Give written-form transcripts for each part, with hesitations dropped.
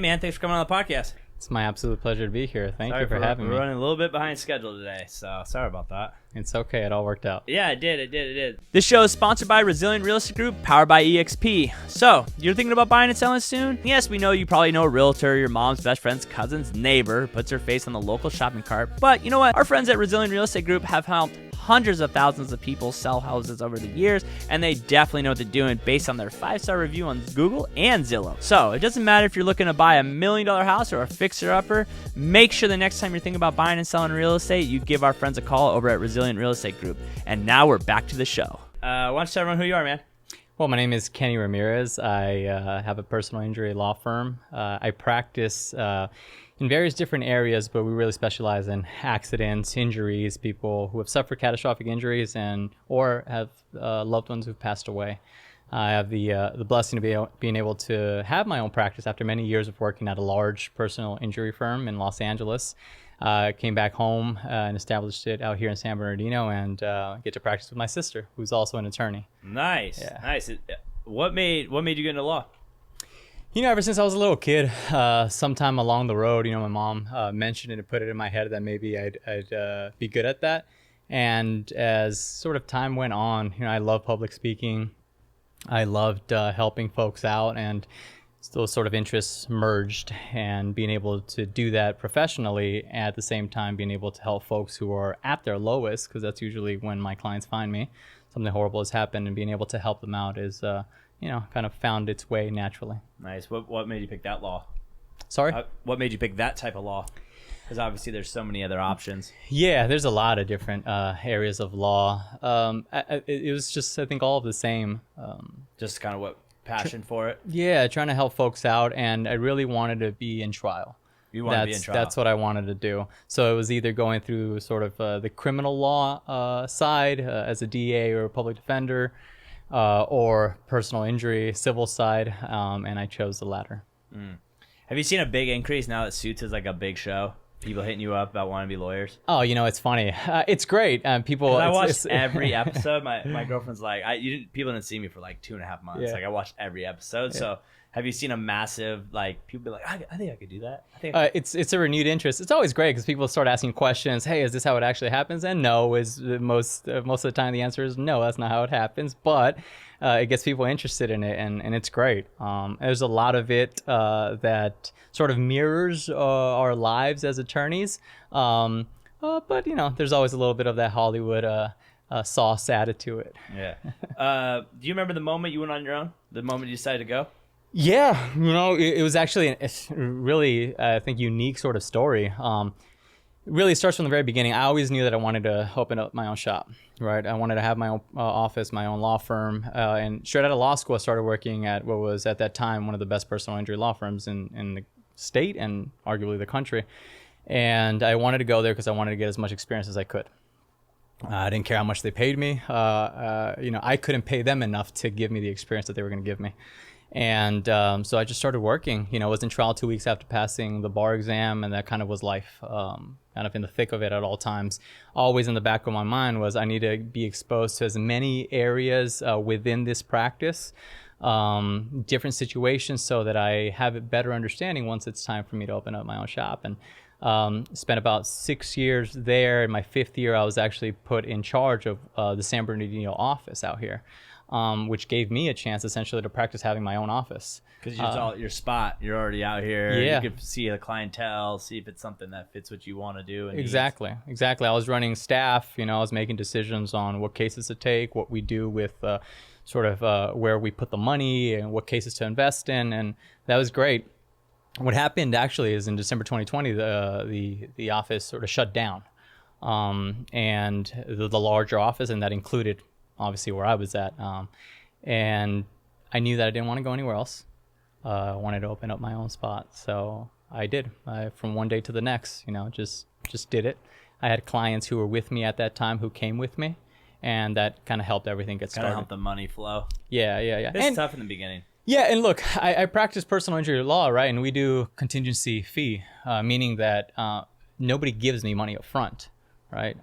man, thanks for coming on the podcast. It's my absolute pleasure to be here. Thank you for having me. We're running a little bit behind schedule today, so sorry about that. It's okay. It all worked out. Yeah, it did. This show is sponsored by Resilient Real Estate Group, powered by EXP. So, you're thinking about buying and selling soon? Yes, we know you probably know a realtor, your mom's best friend's cousin's neighbor, puts her face on the local shopping cart. But you know what? Our friends at Resilient Real Estate Group have helped hundreds of thousands of people sell houses over the years, and they definitely know what they're doing based on their 5-star review on Google and Zillow. So it doesn't matter if you're looking to buy $1 million house or a fixer-upper, make sure the next time you're thinking about buying and selling real estate, you give our friends a call over at Resilient Real Estate Group. And now we're back to the show. Why don't you tell everyone who you are, man? Well, my name is Kenny Ramirez. I have a personal injury law firm. I practice in various different areas, but we really specialize in accidents, injuries, people who have suffered catastrophic injuries or have loved ones who've passed away. I have the blessing of being able to have my own practice after many years of working at a large personal injury firm in Los Angeles. Came back home and established it out here in San Bernardino, and get to practice with my sister, who's also an attorney. Nice. What made you get into law? You know, ever since I was a little kid, sometime along the road, my mom mentioned it and put it in my head that maybe I'd be good at that. And as sort of time went on, I loved public speaking. I loved helping folks out, and those sort of interests merged, and being able to do that professionally, at the same time being able to help folks who are at their lowest, because that's usually when my clients find me. Something horrible has happened, and being able to help them out is kind of found its way naturally. Nice. What made you pick that law? Sorry? What made you pick that type of law? Because obviously there's so many other options. Yeah, there's a lot of different areas of law. It was just, I think, all of the same. Just kind of what passion for it? Yeah, trying to help folks out, and I really wanted to be in trial. You want to be in trial? That's what I wanted to do. So it was either going through sort of the criminal law side as a DA or a public defender, or personal injury, civil side, and I chose the latter. Have you seen a big increase now that Suits is like a big show? People hitting you up about wanting to be lawyers? Oh, it's funny. It's great. People. I watched every episode. My girlfriend's like, people didn't see me for like 2.5 months. Yeah. Like I watched every episode. Yeah. So have you seen a massive, people be like, I think I could do that? It's a renewed interest. It's always great because people start asking questions. Hey, is this how it actually happens? And no, is most of the time the answer is no, that's not how it happens. But it gets people interested in it, and it's great. There's a lot of it that sort of mirrors our lives as attorneys. But there's always a little bit of that Hollywood sauce added to it. Yeah. Do you remember the moment you went on your own? The moment you decided to go? Yeah, it was actually a really, I think, unique sort of story. It really starts from the very beginning. I always knew that I wanted to open up my own shop, right? I wanted to have my own office, my own law firm. And straight out of law school, I started working at what was at that time one of the best personal injury law firms in the state and arguably the country. And I wanted to go there because I wanted to get as much experience as I could. I didn't care how much they paid me. I couldn't pay them enough to give me the experience that they were going to give me. And so I just started working. I was in trial 2 weeks after passing the bar exam, and that kind of was life, kind of in the thick of it at all times. Always in the back of my mind was I need to be exposed to as many areas within this practice, different situations, so that I have a better understanding once it's time for me to open up my own shop. And spent about 6 years there. In my 5th year, I was actually put in charge of the San Bernardino office out here. Which gave me a chance essentially to practice having my own office. Because it's all your spot. You're already out here. Yeah. You could see the clientele, see if it's something that fits what you want to do. Exactly. I was running staff. I was making decisions on what cases to take, what we do with sort of where we put the money and what cases to invest in. And that was great. What happened actually is in December 2020, the office sort of shut down. And the larger office, and that included obviously where I was at, and I knew that I didn't want to go anywhere else. I wanted to open up my own spot, so I did. From one day to the next, just did it. I had clients who were with me at that time who came with me, and that kind of helped everything get started. Kind of helped the money flow. Yeah. It's tough in the beginning. Yeah, and look, I practice personal injury law, right? And we do contingency fee, meaning that nobody gives me money up front. Right.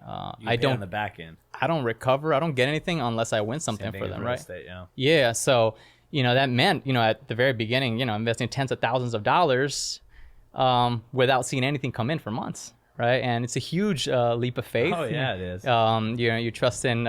I don't on the back end. I don't recover. I don't get anything unless I win something for them. Right. Estate, yeah. Yeah. So that meant, at the very beginning, investing tens of thousands of dollars without seeing anything come in for months, right? And it's a huge leap of faith. Oh, yeah, it is. You trust in,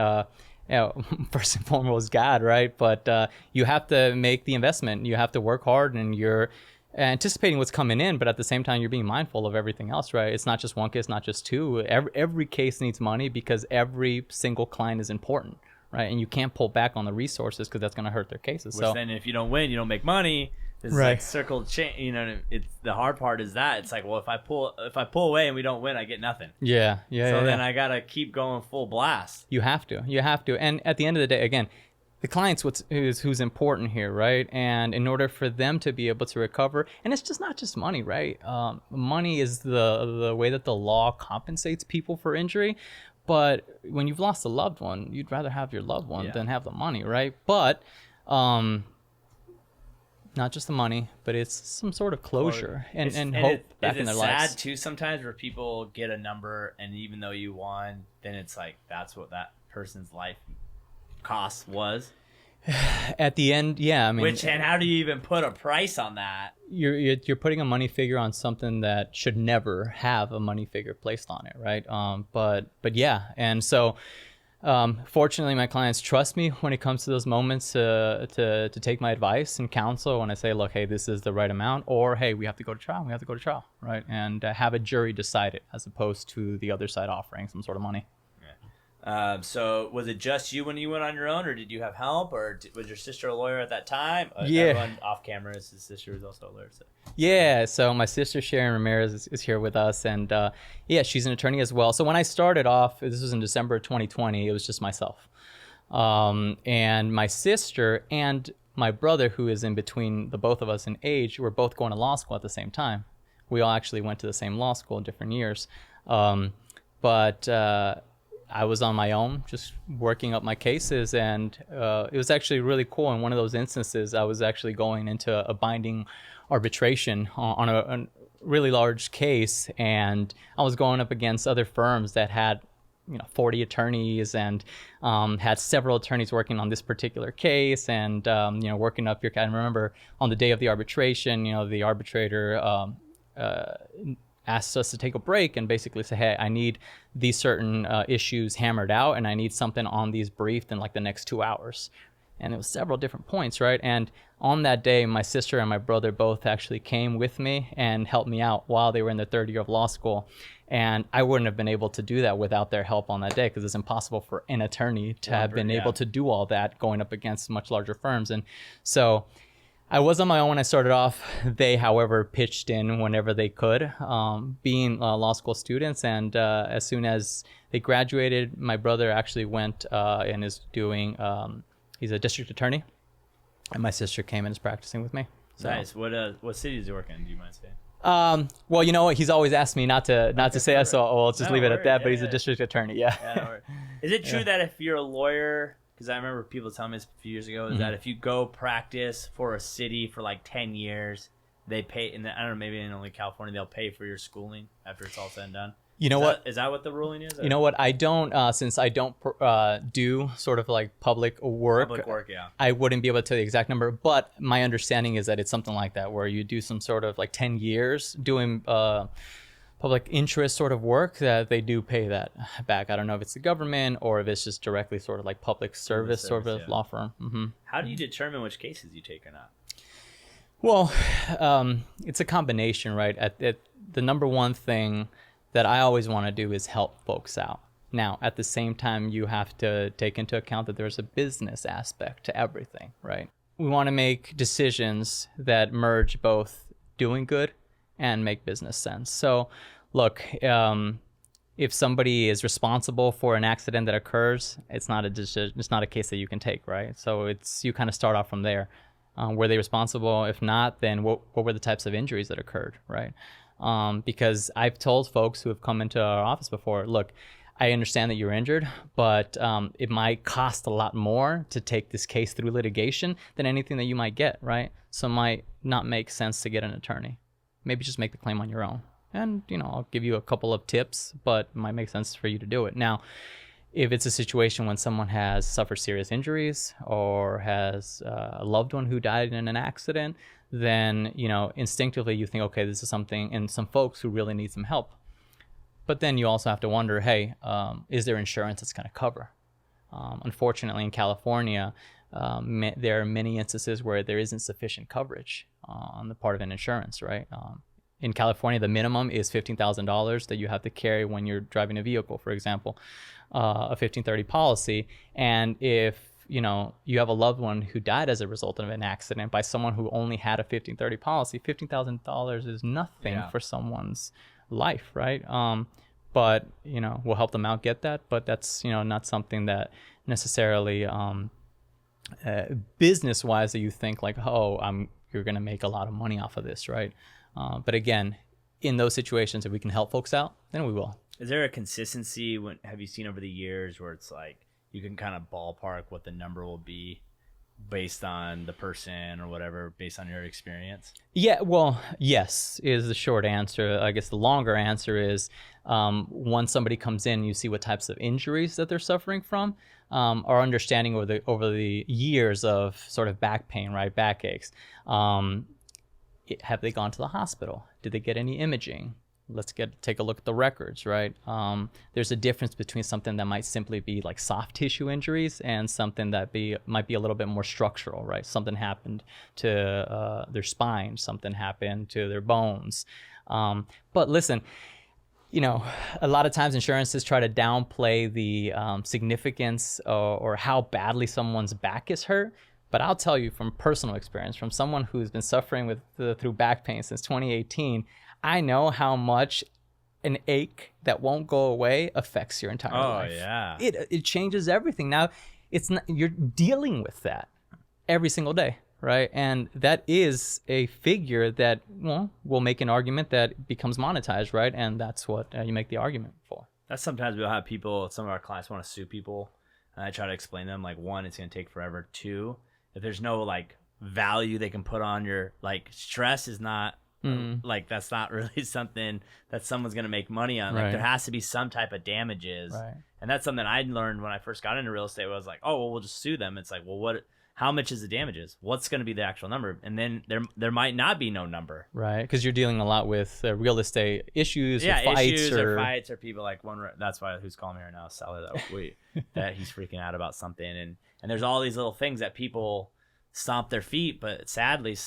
first and foremost, God, right? But you have to make the investment. You have to work hard, and you're anticipating what's coming in, but at the same time, you're being mindful of everything else, right? It's not just one case, not just two. Every case needs money because every single client is important, right? And you can't pull back on the resources because that's going to hurt their cases. Which then if you don't win, you don't make money. It's right. Like circle chain. It's the hard part is that it's like, well, if I pull away and we don't win, I get nothing. Yeah. So then I gotta keep going full blast. You have to. And at the end of the day, again, the client's who's important here, right? And in order for them to be able to recover, and it's just not just money, right? Money is the way that the law compensates people for injury. But when you've lost a loved one, you'd rather have your loved one than have the money, right? But not just the money, but it's some sort of closure and hope back in their lives. It's sad too sometimes where people get a number, and even though you won, then it's like that's what that person's life cost was. At the end, yeah. I mean, and how do you even put a price on that? You're putting a money figure on something that should never have a money figure placed on it, right? But yeah, and so. Fortunately, my clients trust me when it comes to those moments to take my advice and counsel when I say, look, hey, this is the right amount, or hey, we have to go to trial, right? And have a jury decide it as opposed to the other side offering some sort of money. So was it just you when you went on your own, or did you have help, or was your sister a lawyer at that time? Yeah. Everyone off camera, his sister was also a lawyer. So. Yeah, so my sister Sharon Ramirez is here with us, and she's an attorney as well. So when I started off, this was in December of 2020, it was just myself. And my sister and my brother, who is in between the both of us in age, were both going to law school at the same time. We all actually went to the same law school in different years. But I was on my own, just working up my cases, and it was actually really cool. In one of those instances, I was actually going into a binding arbitration on a really large case, and I was going up against other firms that had 40 attorneys and had several attorneys working on this particular case, and working up your. I remember on the day of the arbitration, the arbitrator asked us to take a break and basically say, hey, I need these certain issues hammered out, and I need something on these briefed in like the next 2 hours. And it was several different points, right? And on that day, my sister and my brother both actually came with me and helped me out while they were in their third year of law school. And I wouldn't have been able to do that without their help on that day, because it's impossible for an attorney to have been able to do all that going up against much larger firms. And so I was on my own when I started off. They, however, pitched in whenever they could, being law school students. And as soon as they graduated, my brother actually went and is doing, he's a district attorney. And my sister came and is practicing with me. So. Nice. What city does he work in? Do you mind saying? Well, you know what? He's always asked me not to say that, so I'll just leave it at that. But he's a district attorney. Yeah. Is it true that if you're a lawyer, because I remember people telling me this a few years ago, is that if you go practice for a city for like 10 years, they pay, and I don't know, maybe in only California, they'll pay for your schooling after it's all said and done. You know what? Is that what the ruling is? You know what? I don't, since I don't do sort of like public work, I wouldn't be able to tell you the exact number, but my understanding is that it's something like that, where you do some sort of like 10 years doing public interest sort of work, that they do pay that back. I don't know if it's the government or if it's just directly sort of like public service sort of law firm. Mm-hmm. How do you determine which cases you take or not? Well, it's a combination, right? The number one thing that I always want to do is help folks out. Now, at the same time, you have to take into account that there's a business aspect to everything, right? We want to make decisions that merge both doing good and make business sense. So, look, if somebody is responsible for an accident that occurs, it's not a case that you can take, right? So you kind of start off from there. Were they responsible? If not, then what were the types of injuries that occurred, right? Because I've told folks who have come into our office before, look, I understand that you're injured, but it might cost a lot more to take this case through litigation than anything that you might get, right? So it might not make sense to get an attorney. Maybe just make the claim on your own. And, I'll give you a couple of tips, but it might make sense for you to do it. Now, If it's a situation when someone has suffered serious injuries or has a loved one who died in an accident, then, instinctively you think, okay, this is something, and some folks who really need some help. But then you also have to wonder, hey, is there insurance that's going to cover? Unfortunately, in California, there are many instances where there isn't sufficient coverage on the part of an insurance, right? In California, the minimum is $15,000 that you have to carry when you're driving a vehicle, for example, a 1530 policy. And if you have a loved one who died as a result of an accident by someone who only had a 1530 policy, $15,000 is nothing for someone's life, right? But we'll help them out get that, but that's not something that necessarily business-wise that you think like, you're going to make a lot of money off of this, right? But again, in those situations, if we can help folks out, then we will. Is there a consistency? Have you seen over the years where it's like you can kind of ballpark what the number will be based on the person or whatever, based on your experience? Yeah, well, yes is the short answer. I guess the longer answer is once somebody comes in, you see what types of injuries that they're suffering from. Our understanding over the years of sort of back pain, right, backaches. Have they gone to the hospital? Did they get any imaging? Let's take a look at the records, right? There's a difference between something that might simply be like soft tissue injuries and something that might be a little bit more structural, right? Something happened to their spine, something happened to their bones. But listen, a lot of times insurances try to downplay the significance or how badly someone's back is hurt. But I'll tell you from personal experience, from someone who's been suffering through back pain since 2018, I know how much an ache that won't go away affects your entire life. Oh, yeah. It changes everything. Now, you're dealing with that every single day, right? And that is a figure that, we'll make an argument that becomes monetized, right? And that's what you make the argument for. That's sometimes we'll have some of our clients want to sue people. And I try to explain to them, like, one, it's going to take forever. Two, if there's no like value they can put on your stress is not that's not really something that someone's going to make money on. Like there has to be some type of damages. Right. And that's something I learned when I first got into real estate. Where I was like, oh, well, we'll just sue them. It's like, well, how much is the damages? What's going to be the actual number? And then there might not be no number. Right. Because you're dealing a lot with real estate issues or fights or people like that's why who's calling me right now, a seller that he's freaking out about something. And there's all these little things that people stomp their feet, but sadly,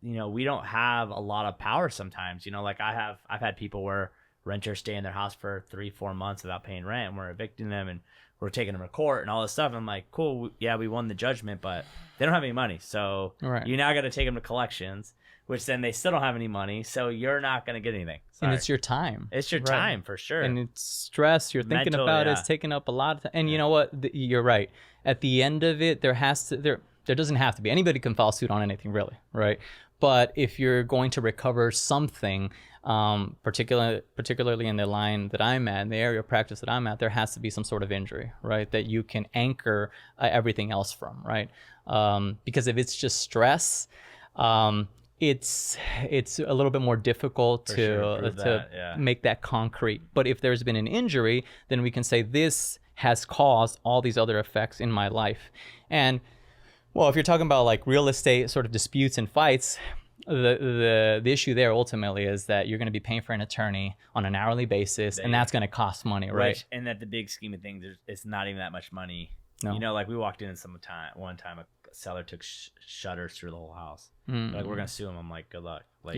we don't have a lot of power sometimes. Like I've had people where renters stay in their house for 3-4 months without paying rent, and we're evicting them and we're taking them to court and all this stuff. And I'm like, cool, yeah, we won the judgment, but they don't have any money. So you now got to take them to collections, which then they still don't have any money. So you're not going to get anything. Sorry. And it's your time. It's your time for sure. And it's stress. You're thinking about it. It's taking up a lot of time. And you know what? You're right. At the end of it, there doesn't have to be. Anybody can file suit on anything, really, right? But if you're going to recover something, particularly in the line that I'm at, in the area of practice that I'm at, there has to be some sort of injury, right, that you can anchor everything else from, right? Because if it's just stress, it's a little bit more difficult to make that concrete. But if there's been an injury, then we can say this has caused all these other effects in my life. And well, if you're talking about like real estate sort of disputes and fights, the issue there ultimately is that you're going to be paying for an attorney on an hourly basis, and that's going to cost money, right? And at the big scheme of things, it's not even that much money. No. Like we walked in and one time a seller took shutters through the whole house. Like, we're going to sue him. I'm like, good luck. Like,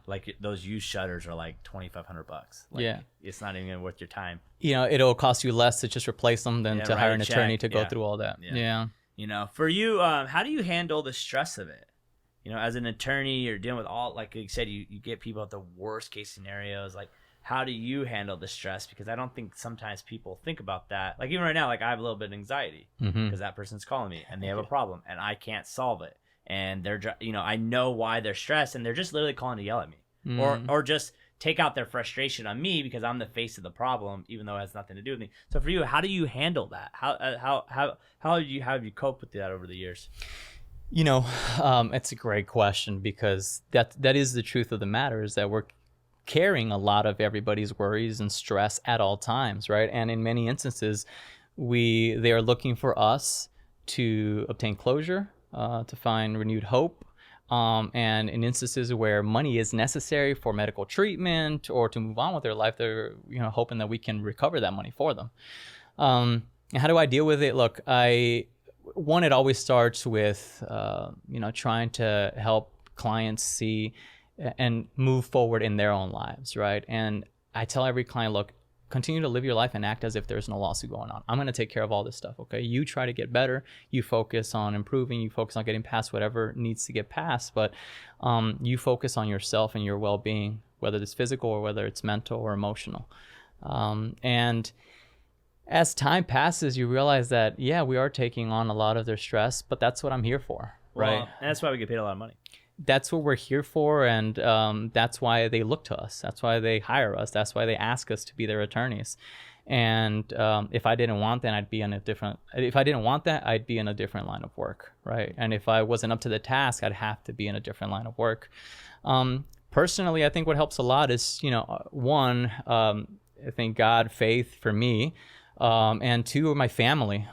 like those used shutters are like $2,500. Like, it's not even worth your time. It'll cost you less to just replace them than to hire an attorney to go through all that. Yeah. For you, how do you handle the stress of it? As an attorney, you're dealing with all, like you said, you get people at the worst case scenarios. Like, how do you handle the stress? Because I don't think sometimes people think about that. Like, even right now, like I have a little bit of anxiety because that person's calling me and they have a problem and I can't solve it. And they're, I know why they're stressed and they're just literally calling to yell at me or just take out their frustration on me because I'm the face of the problem, even though it has nothing to do with me. So for you, how do you handle that? How have you coped with that over the years? It's a great question because that is the truth of the matter, is that we're carrying a lot of everybody's worries and stress at all times, right? And in many instances, they are looking for us to obtain closure, to find renewed hope, and in instances where money is necessary for medical treatment or to move on with their life, they're hoping that we can recover that money for them. And how do I deal with it? Look, it always starts with trying to help clients see and move forward in their own lives, right? And I tell every client, look, continue to live your life and act as if there's no lawsuit going on. I'm going to take care of all this stuff, okay? You try to get better. You focus on improving. You focus on getting past whatever needs to get past. But you focus on yourself and your well-being, whether it's physical or whether it's mental or emotional. And as time passes, you realize that, yeah, we are taking on a lot of their stress, but that's what I'm here for, right? Well, and that's why we get paid a lot of money. That's what we're here for, and that's why they look to us. That's why they hire us. That's why they ask us to be their attorneys. And if I didn't want that, I'd be in a different line of work, right? And if I wasn't up to the task, I'd have to be in a different line of work. Personally, I think what helps a lot is, one, I think God, faith for me, and two, my family.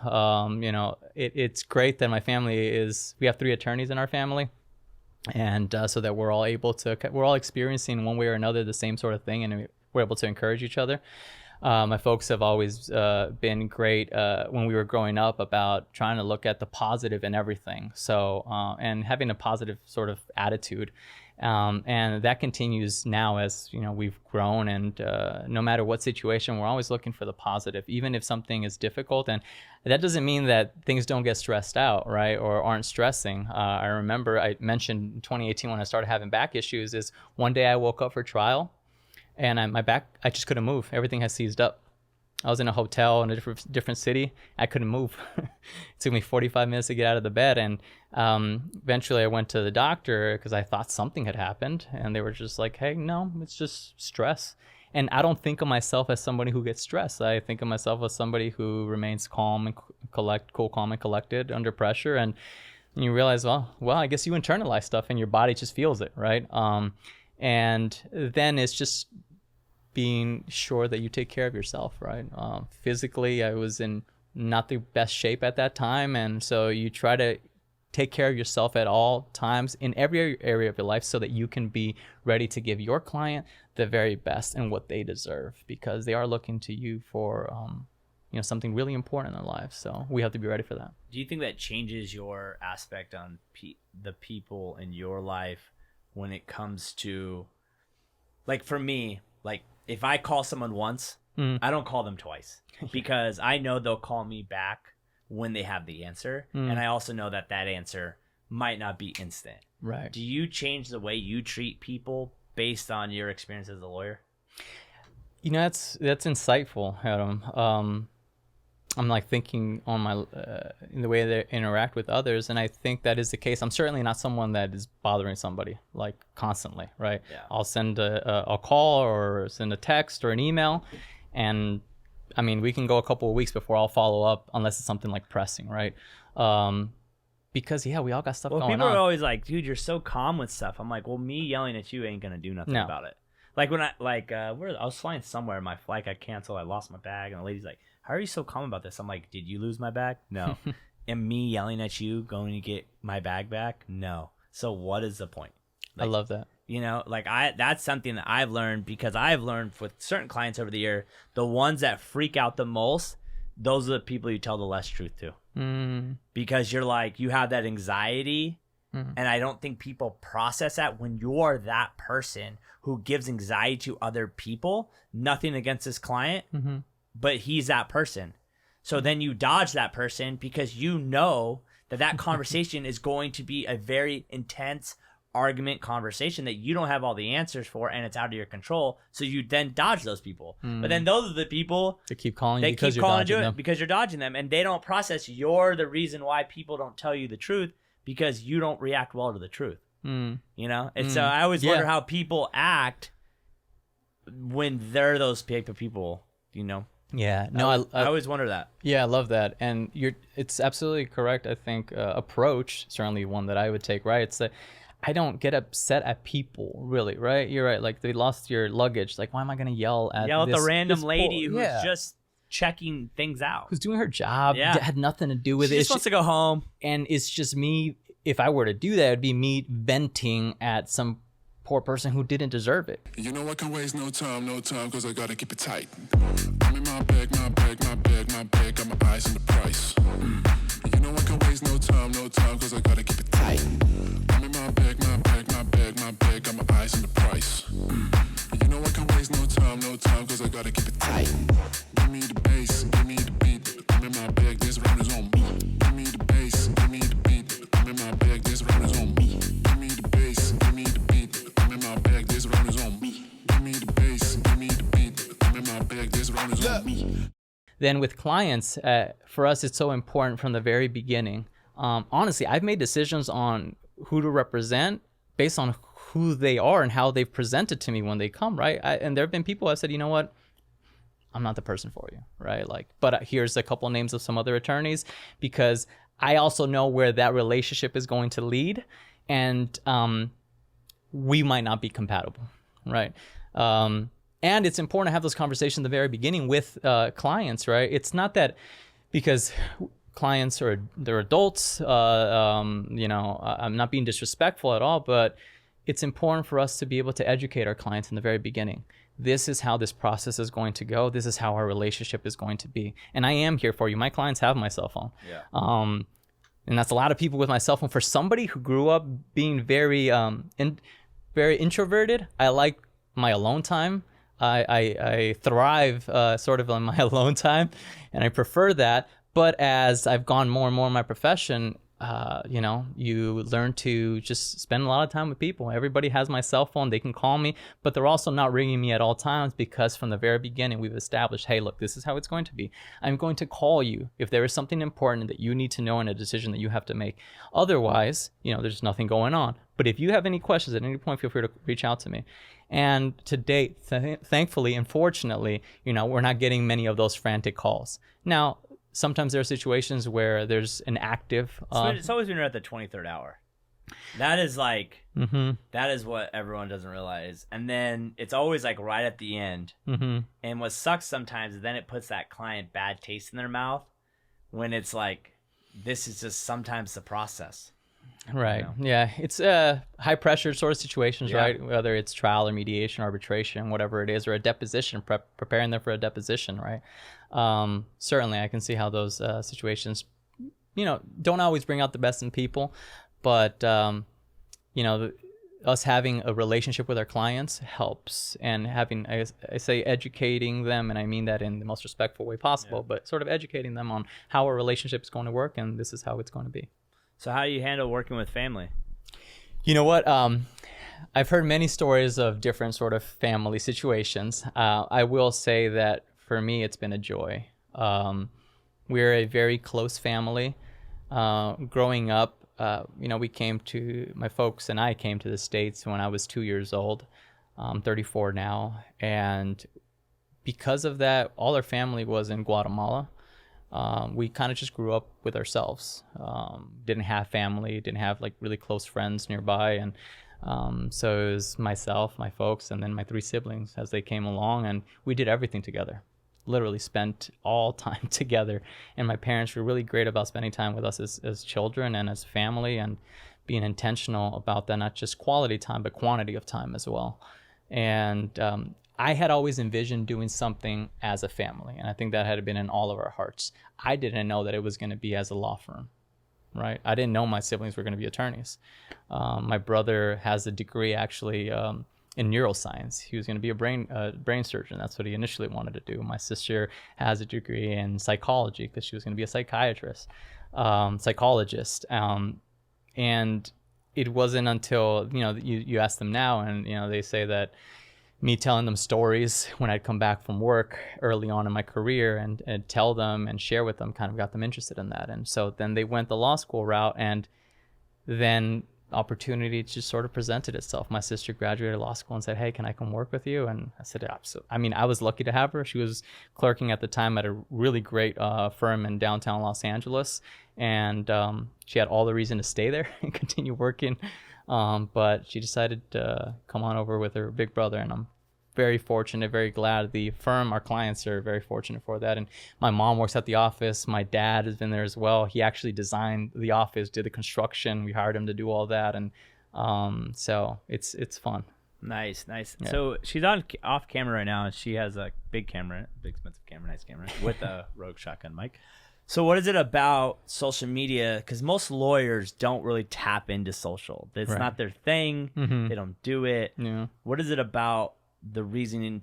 It's great that my family we have 3 attorneys in our family. And so that we're all experiencing one way or another the same sort of thing, and we're able to encourage each other. My folks have always been great when we were growing up about trying to look at the positive in everything. So and having a positive sort of attitude, and that continues now as we've grown. And no matter what situation, we're always looking for the positive, even if something is difficult. And that doesn't mean that things don't get stressed out, right, or aren't stressing. I remember I mentioned in 2018 when I started having back issues, is one day I woke up for trial, and my back, I just couldn't move. Everything has seized up. I was in a hotel in a different city. I couldn't move. It took me 45 minutes to get out of the bed. And eventually I went to the doctor because I thought something had happened. And they were just like, hey, no, it's just stress. And I don't think of myself as somebody who gets stressed. I think of myself as somebody who remains calm and calm and collected under pressure. And you realize, well, I guess you internalize stuff and your body just feels it, right? And then it's just being sure that you take care of yourself, right? Physically, I was in not the best shape at that time. And so you try to take care of yourself at all times in every area of your life so that you can be ready to give your client the very best and what they deserve, because they are looking to you for something really important in their lives. So we have to be ready for that. Do you think that changes your aspect on the people in your life when it comes to, like, for me, like, if I call someone once, I don't call them twice because I know they'll call me back when they have the answer. And I also know that answer might not be instant. Right. Do you change the way you treat people based on your experience as a lawyer? That's insightful, Adam. I'm like thinking on my in the way they interact with others, and I think that is the case. I'm certainly not someone that is bothering somebody like constantly, right? Yeah. I'll send a call or send a text or an email, and I mean we can go a couple of weeks before I'll follow up unless it's something like pressing, right? Because we all got stuff going on. Well, people are always like, dude, you're so calm with stuff. I'm like, well, me yelling at you ain't gonna do nothing about it. Like when I was flying somewhere, my flight got canceled. I lost my bag, and the lady's like, how are you so calm about this? I'm like, did you lose my bag? No. And me yelling at you going to get my bag back? No. So what is the point? Like, I love that. That's something that I've learned, because I've learned with certain clients over the year, the ones that freak out the most, those are the people you tell the less truth to. Because you're like, you have that anxiety. And I don't think people process that when you're that person who gives anxiety to other people. Nothing against this client, but he's that person. So then you dodge that person because you know that conversation is going to be a very intense argument conversation that you don't have all the answers for, and it's out of your control. So you then dodge those people. But then those are the people that keep calling you because you're dodging them, and they don't process you're the reason why people don't tell you the truth, because you don't react well to the truth. And so I always wonder how people act when they're those type of people, Yeah, no, I always wonder that. Yeah, I love that, and it's absolutely correct. I think approach, certainly one that I would take. Right, it's that I don't get upset at people, really. Right, you're right. Like they lost your luggage. Like, why am I going to yell at the random lady who's just checking things out. Who's doing her job. Yeah. Had nothing to do with She it. just wants to go home. And it's just me. If I were to do that, it'd be me venting at some poor person who didn't deserve it. You know I can waste no time, cause I gotta keep it tight. I'm in my bag, got my eyes on the price. You know I can waste no time, cause I gotta keep it tight. I'm in my bag, got my eyes on the price. You know I can waste no time, cause I gotta keep it tight. Give me the bass, give me the beat. I'm in my bag, this round is on me. Give me the bass, give me the beat. I'm in my bag, this round is on me. Give me the bass, give me the beat. I'm in my bag, this round is on me. Give me the bass, give me the beat. I'm in my bag, this round is on me. Then with clients, for us, it's so important from the very beginning. Honestly, I've made decisions on who to represent based on who they are and how they've presented to me when they come, right? And there have been people I've said, you know what, I'm not the person for you, right? Like, but here's a couple names of some other attorneys, because I also know where that relationship is going to lead, and we might not be compatible, right? And it's important to have those conversations at the very beginning with clients, right? It's not that because clients they're adults, I'm not being disrespectful at all, but it's important for us to be able to educate our clients in the very beginning. This is how this process is going to go. This is how our relationship is going to be. And I am here for you. My clients have my cell phone. Yeah. And that's a lot of people with my cell phone. For somebody who grew up being very very introverted, I like my alone time. I thrive sort of on my alone time, and I prefer that. But as I've gone more and more in my profession, you learn to just spend a lot of time with people. Everybody has my cell phone. They can call me, but they're also not ringing me at all times, because from the very beginning, we've established, hey, look, this is how it's going to be. I'm going to call you if there is something important that you need to know in a decision that you have to make. Otherwise, there's nothing going on. But if you have any questions at any point, feel free to reach out to me. And to date, thankfully, unfortunately, we're not getting many of those frantic calls. Now, sometimes there are situations where there's an active... it's always when you're at the 23rd hour. That is like... Mm-hmm. That is what everyone doesn't realize. And then it's always like right at the end. Mm-hmm. And what sucks sometimes is then it puts that client bad taste in their mouth when it's like, this is just sometimes the process. Right. Yeah. It's high pressure sort of situations, Yeah. right? Whether it's trial or mediation, arbitration, whatever it is, or a deposition, preparing them for a deposition, right? Certainly, I can see how those situations, don't always bring out the best in people, but us having a relationship with our clients helps, and having, I say, educating them, and I mean that in the most respectful way possible, but sort of educating them on how a relationship is going to work, and this is how it's going to be. So how do you handle working with family? You know what? I've heard many stories of different sort of family situations. I will say that for me, it's been a joy. We're a very close family. Growing up, my folks and I came to the States when I was 2 years old. I'm 34 now. And because of that, all our family was in Guatemala. We kind of just grew up with ourselves. Didn't have family, didn't have like really close friends nearby. And so it was myself, my folks, and then my 3 siblings as they came along, and we did everything together. Literally spent all time together. And my parents were really great about spending time with us as children and as family, and being intentional about that, not just quality time, but quantity of time as well. And I had always envisioned doing something as a family, and I think that had been in all of our hearts. I didn't know that it was going to be as a law firm, right? I didn't know my siblings were going to be attorneys. My brother has a degree actually in neuroscience. He was going to be a brain surgeon. That's what he initially wanted to do. My sister has a degree in psychology because she was going to be a psychologist. And it wasn't until, you ask them now, and, they say that me telling them stories when I'd come back from work early on in my career and tell them and share with them kind of got them interested in that. And so then they went the law school route, and then opportunity just sort of presented itself. My sister graduated law school and said, hey, can I come work with you? And I said, absolutely. I mean, I was lucky to have her. She was clerking at the time at a really great firm in downtown Los Angeles. And she had all the reason to stay there and continue working. But she decided to come on over with her big brother, and I'm very fortunate, very glad. The firm, our clients are very fortunate for that. And my mom works at the office. My dad has been there as well. He actually designed the office, did the construction. We hired him to do all that. And so it's fun. Nice. Yeah. So she's off camera right now, and she has a big camera, big expensive camera, nice camera, with a Rogue shotgun mic. So what is it about social media? Because most lawyers don't really tap into social. It's Right. not their thing. They don't do it. Yeah. What is it about the reasoning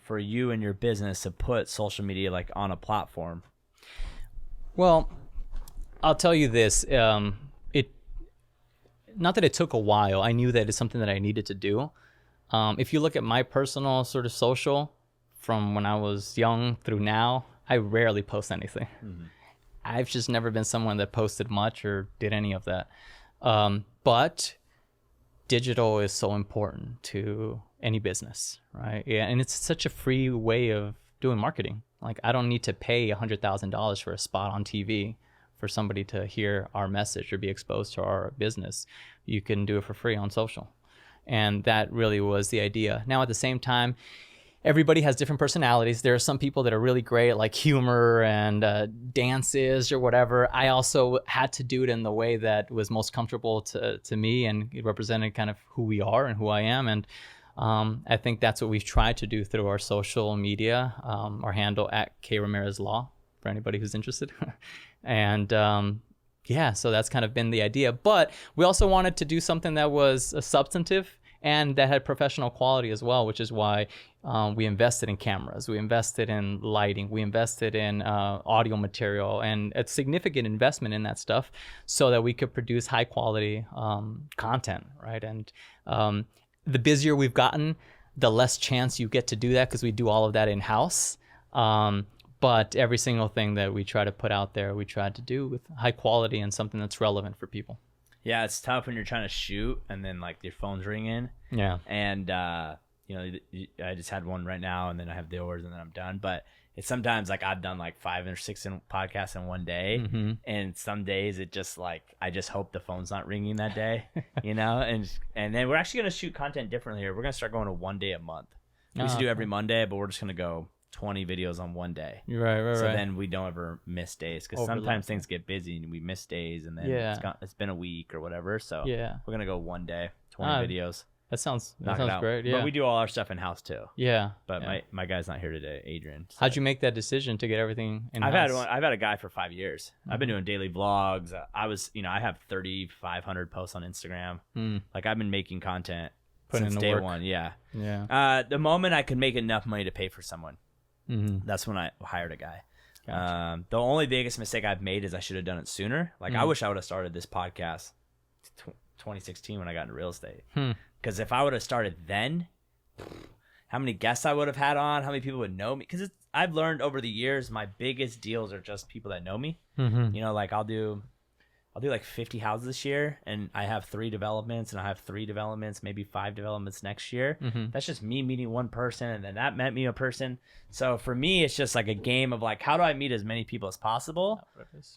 for you and your business to put social media like on a platform? Well, I'll tell you this. Not that it took a while. I knew that it's something that I needed to do. If you look at my personal sort of social from when I was young through now, I rarely post anything. I've just never been someone that posted much or did any of that. But digital is so important to any business, right? Yeah, and it's such a free way of doing marketing. Like, I don't need to pay $100,000 for a spot on TV for somebody to hear our message or be exposed to our business. You can do it for free on social. And that really was the idea. Now, at the same time, everybody has different personalities. There are some people that are really great at like humor and dances or whatever. I also had to do it in the way that was most comfortable to me, and it represented kind of who we are and who I am. And I think that's what we've tried to do through our social media, our handle at K Ramirez Law, for anybody who's interested. And yeah, so that's kind of been the idea. But we also wanted to do something that was substantive and that had professional quality as well, which is why we invested in cameras, we invested in lighting, we invested in audio material, and a significant investment in that stuff so that we could produce high quality content, right? And the busier we've gotten, the less chance you get to do that because we do all of that in-house. But every single thing that we try to put out there, we try to do with high quality and something that's relevant for people. Yeah, it's tough when you're trying to shoot and then like your phone's ringing. Yeah. And you know, I just had one right now, and then I have the yours, and then I'm done. But it's sometimes like I've done like 5 or 6 podcasts in one day, and some days it just like I just hope the phone's not ringing that day, you know. And then we're actually gonna shoot content differently here. We're gonna start going to one day a month. We used to do every Monday, but we're just gonna go 20 videos on one day. Right. So then we don't ever miss days, because sometimes things get busy and we miss days, and then it's been a week or whatever. So we're gonna go one day, 20 videos. That sounds Knock great. Yeah. But we do all our stuff in house too. Yeah. But my guy's not here today, Adrian. So. How'd you make that decision to get everything in I've had a guy for 5 years. I've been doing daily vlogs. I have 3,500 posts on Instagram. Like, I've been making content since day one. Yeah. The moment I could make enough money to pay for someone, that's when I hired a guy. Gotcha. The only biggest mistake I've made is I should have done it sooner. Like, I wish I would have started this podcast 2016 when I got into real estate. Because if I would have started then, how many guests I would have had on, how many people would know me. Because I've learned over the years, my biggest deals are just people that know me. You know, like I'll do like 50 houses this year, and I have 3 developments, and I have 3 developments, maybe 5 developments next year. That's just me meeting one person, and then that met me a person. So for me, it's just like a game of like, how do I meet as many people as possible?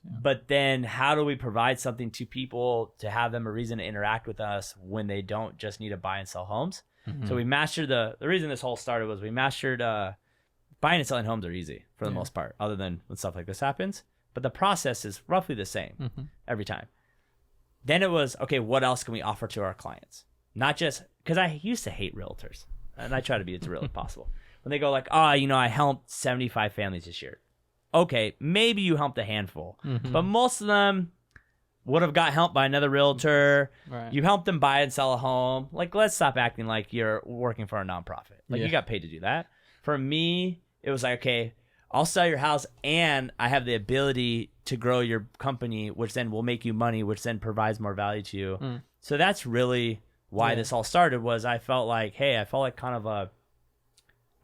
But then how do we provide something to people to have them a reason to interact with us when they don't just need to buy and sell homes? So we mastered the reason this whole started was we mastered buying and selling homes are easy for the most part, other than when stuff like this happens. But the process is roughly the same every time. Then it was, okay, what else can we offer to our clients? Not just, because I used to hate realtors, and I try to be as real as possible. When they go like, I helped 75 families this year. Okay, maybe you helped a handful, but most of them would have got helped by another realtor. Right. You helped them buy and sell a home. Like, let's stop acting like you're working for a nonprofit. Like, you got paid to do that. For me, it was like, okay, I'll sell your house, and I have the ability to grow your company, which then will make you money, which then provides more value to you. So that's really why this all started. Was I felt like kind of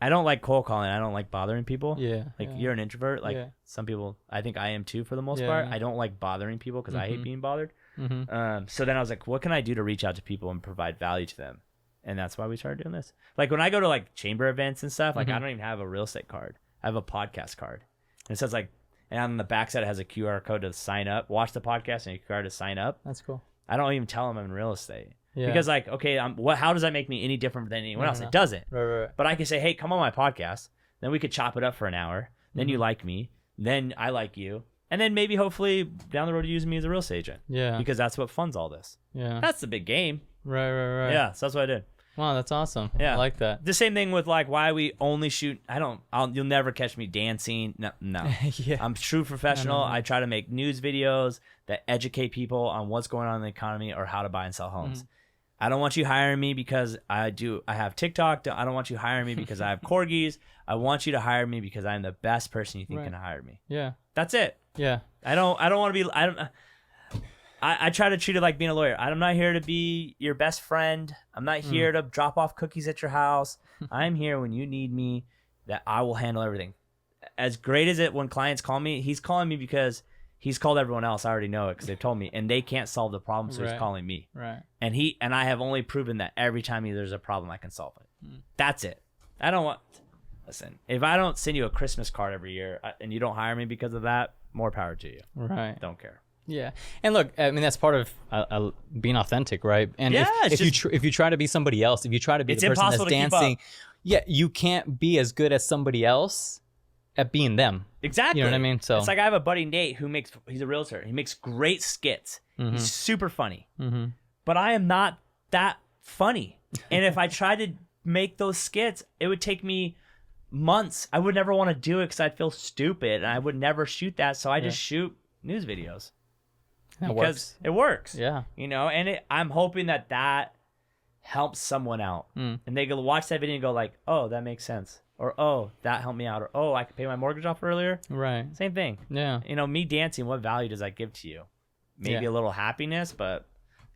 I don't like cold calling. I don't like bothering people. You're an introvert. Like some people, I think I am too for the most part. I don't like bothering people because I hate being bothered. So then I was like, what can I do to reach out to people and provide value to them? And that's why we started doing this. Like when I go to like chamber events and stuff, like I don't even have a real estate card. I have a podcast card. And it says like, and on the backside it has a QR code to sign up, watch the podcast, and a QR to sign up. That's cool. I don't even tell them I'm in real estate. Because like, okay, how does that make me any different than anyone else? It doesn't. Right. But I can say, hey, come on my podcast. Then we could chop it up for an hour. Then you like me. Then I like you. And then maybe hopefully down the road you use me as a real estate agent. Yeah. Because that's what funds all this. Yeah. That's the big game. Right. Yeah, so that's what I did. Wow, that's awesome. Yeah. I like that. The same thing with like why we only shoot. You'll never catch me dancing. No. Yeah. I'm true professional. I try to make news videos that educate people on what's going on in the economy or how to buy and sell homes. I don't want you hiring me because I have TikTok. I don't want you hiring me because I have corgis. I want you to hire me because I'm the best person you think can hire me. Yeah. That's it. Yeah. I don't want to be. I try to treat it like being a lawyer. I'm not here to be your best friend. I'm not here to drop off cookies at your house. I'm here when you need me. That I will handle everything. As great as it when clients call me, he's calling me because he's called everyone else. I already know it because they've told me, and they can't solve the problem, so he's calling me. Right. And I have only proven that every time there's a problem, I can solve it. That's it. I don't want. Listen, if I don't send you a Christmas card every year and you don't hire me because of that, more power to you. Right. Don't care. Yeah, and look, I mean that's part of being authentic, right? And if you try to be somebody else, if you try to be the person that's dancing, you can't be as good as somebody else at being them. Exactly. You know what I mean? So it's like I have a buddy Nate he's a realtor. He makes great skits. He's super funny, but I am not that funny. And if I tried to make those skits, it would take me months. I would never want to do it because I'd feel stupid, and I would never shoot that. So I just shoot news videos. Because it works. Yeah. You know, and I'm hoping that helps someone out. And they go watch that video and go like, oh, that makes sense. Or, oh, that helped me out. Or, oh, I could pay my mortgage off earlier. Right. Same thing. Yeah. You know, me dancing, what value does that give to you? Maybe a little happiness, but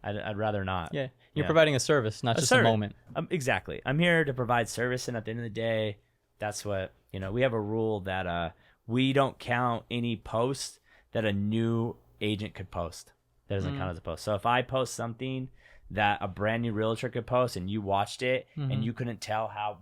I'd rather not. Yeah. You're providing a service, not just a moment. Exactly. I'm here to provide service. And at the end of the day, that's what, you know, we have a rule that we don't count any posts that a new agent could post. That doesn't count as a post. So if I post something that a brand new realtor could post and you watched it and you couldn't tell how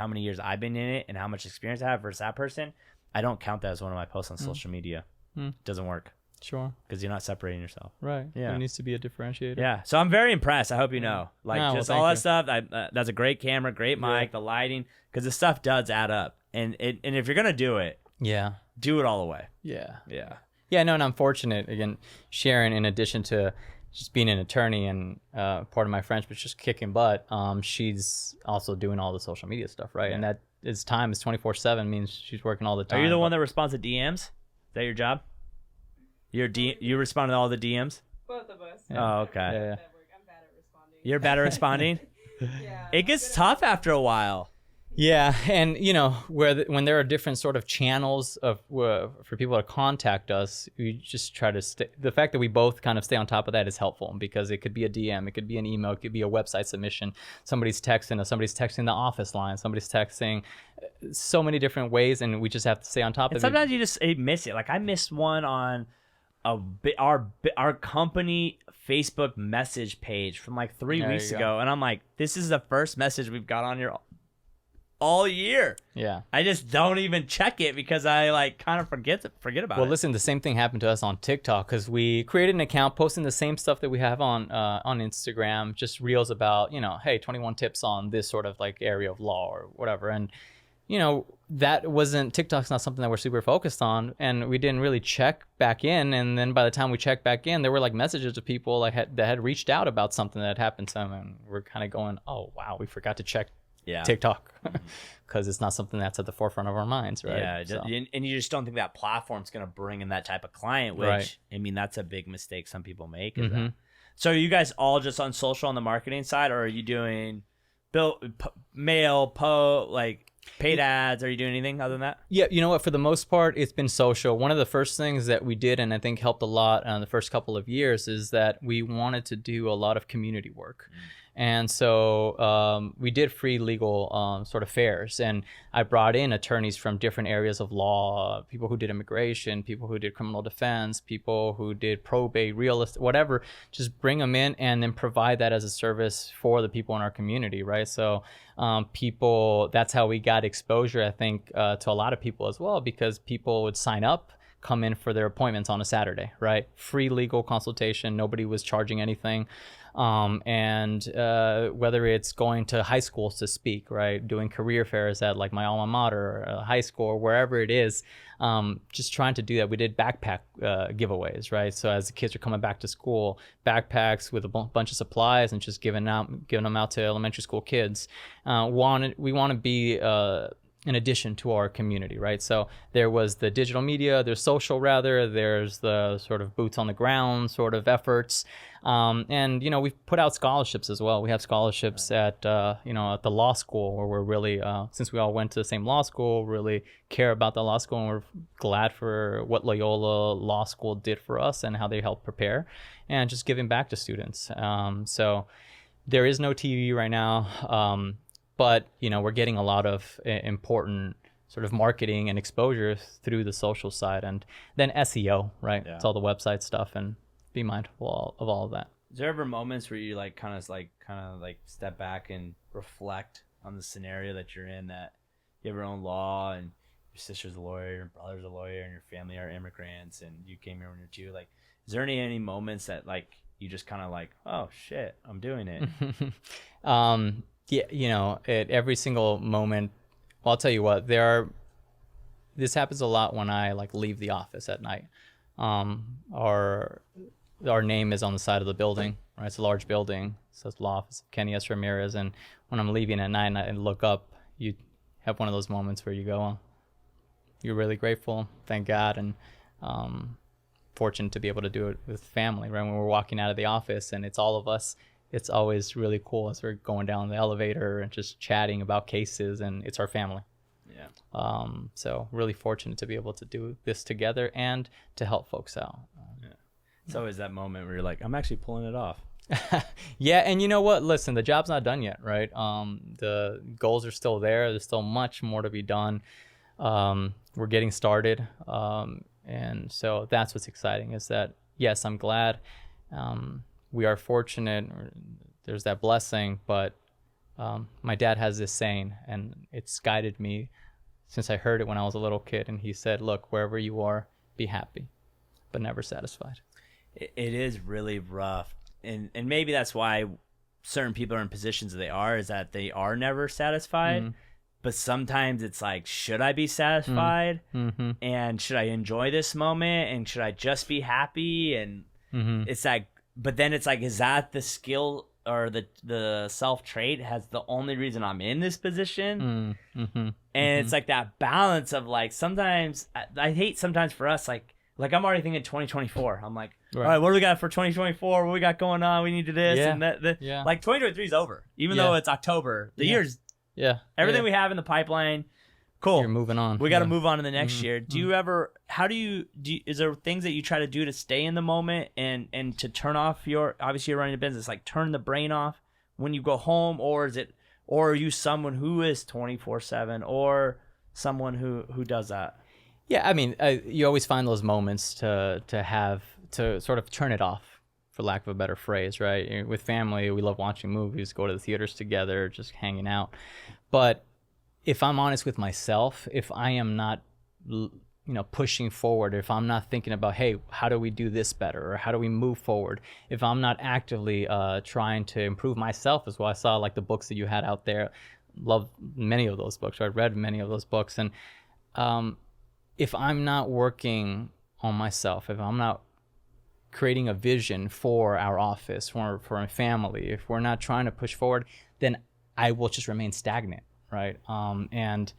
many years I've been in it and how much experience I have versus that person, I don't count that as one of my posts on social media. It doesn't work. Sure. Because you're not separating yourself. Right. Yeah. There needs to be a differentiator. Yeah. So I'm very impressed. I hope you know. Like just all that stuff. That's a great camera, great mic, the lighting, because the stuff does add up. And if you're gonna do it, do it all the way. Yeah. Yeah. Yeah, no, and I'm fortunate, again, Sharon, in addition to just being an attorney and part of my French, but just kicking butt, she's also doing all the social media stuff, right? Yeah. And that is 24/7, means she's working all the time. Are you the one that responds to DMs? Is that your job? You respond to all the DMs? Both of us. Yeah. Oh, okay. Yeah. I'm bad at responding. You're bad at responding? Yeah. It gets tough after a while. Yeah, and you know, when there are different sort of channels for people to contact us, we just try to stay. The fact that we both kind of stay on top of that is helpful, because it could be a DM, it could be an email, it could be a website submission. Somebody's texting us, somebody's texting the office line, somebody's texting, so many different ways, and we just have to stay on top of it. Sometimes you just miss it. Like I missed one on our company Facebook message page from like 3 weeks ago, and I'm like, this is the first message we've got on here all year. Yeah. I just don't even check it because I like kind of forget about it. Well, listen, the same thing happened to us on TikTok, because we created an account posting the same stuff that we have on Instagram, just reels about, you know, hey, 21 tips on this sort of like area of law or whatever. And, you know, TikTok's not something that we're super focused on, and we didn't really check back in. And then by the time we checked back in, there were like messages of people like that had reached out about something that had happened to them, and we're kind of going, oh, wow, we forgot to check TikTok, because it's not something that's at the forefront of our minds, right? Yeah, so. And you just don't think that platform's going to bring in that type of client, which, I mean, that's a big mistake some people make. Is that. So are you guys all just on social on the marketing side, or are you doing mail, like paid ads? Are you doing anything other than that? Yeah, you know what? For the most part, it's been social. One of the first things that we did, and I think helped a lot in the first couple of years, is that we wanted to do a lot of community work. And so we did free legal sort of fairs, and I brought in attorneys from different areas of law, people who did immigration, people who did criminal defense, people who did probate, real estate, whatever. Just bring them in and then provide that as a service for the people in our community, right? So that's how we got exposure, I think, to a lot of people as well, because people would sign up, come in for their appointments on a Saturday, right? Free legal consultation. Nobody was charging anything. And whether it's going to high schools to speak, right? Doing career fairs at like my alma mater, or high school, or wherever it is, just trying to do that. We did backpack giveaways, right? So as the kids are coming back to school, backpacks with a bunch of supplies and just giving them out to elementary school kids. We want to be in addition to our community, right? So there was the digital media, there's social rather, there's the sort of boots on the ground sort of efforts. And, you know, we've put out scholarships as well. We have scholarships at the law school where we're really, since we all went to the same law school, really care about the law school, and we're glad for what Loyola Law School did for us and how they helped prepare and just giving back to students. So there is no TV right now. But, you know, we're getting a lot of important sort of marketing and exposure through the social side, and then SEO, right? Yeah. It's all the website stuff, and be mindful of all of that. Is there ever moments where you like kind of step back and reflect on the scenario that you're in, that you have your own law and your sister's a lawyer, your brother's a lawyer, and your family are immigrants, and you came here when you're 2? Like, is there any moments that like you just kind of like, oh shit, I'm doing it? Yeah, you know, at every single moment, well, I'll tell you what, this happens a lot when I like leave the office at night. Our name is on the side of the building, right? It's a large building. It says Law Office of Kenny S. Ramirez. And when I'm leaving at night and I look up, you have one of those moments where you go, oh, you're really grateful, thank God, and fortunate to be able to do it with family, right? When we're walking out of the office and it's all of us, it's always really cool as we're going down the elevator and just chatting about cases, and it's our family. Yeah. So really fortunate to be able to do this together and to help folks out. Yeah. It's always that moment where you're like, I'm actually pulling it off. Yeah, and you know what? Listen, the job's not done yet, right? The goals are still there. There's still much more to be done. We're getting started. And so that's what's exciting, is that, yes, I'm glad. We are fortunate, there's that blessing, but my dad has this saying, and it's guided me since I heard it when I was a little kid, and he said, look, wherever you are, be happy, but never satisfied. It is really rough, and maybe that's why certain people are in positions that they are, is that they are never satisfied. Mm-hmm. But sometimes it's like, should I be satisfied? Mm-hmm. And should I enjoy this moment? And should I just be happy? And it's like, but then it's like, is that the skill or the self trait has the only reason I'm in this position? And it's like that balance of like, sometimes I hate sometimes for us, like I'm already thinking 2024. I'm like, all right, what do we got for 2024? What we got going on? We need to do this and that. Like 2023 is over, even though it's October. The year's everything we have in the pipeline. Cool. You're moving on. We got to move on to the next year. Do you ever, is there things that you try to do to stay in the moment and to turn off obviously you're running a business, like turn the brain off when you go home, or are you someone who is 24/7 or someone who does that? Yeah. I mean, you always find those moments to sort of turn it off, for lack of a better phrase, right? With family, we love watching movies, go to the theaters together, just hanging out. But if I'm honest with myself, if I am not, pushing forward, if I'm not thinking about, hey, how do we do this better, or how do we move forward? If I'm not actively trying to improve myself as well, I saw like the books that you had out there, love many of those books. I read many of those books, and if I'm not working on myself, if I'm not creating a vision for our office, for my family, if we're not trying to push forward, then I will just remain stagnant. Right. And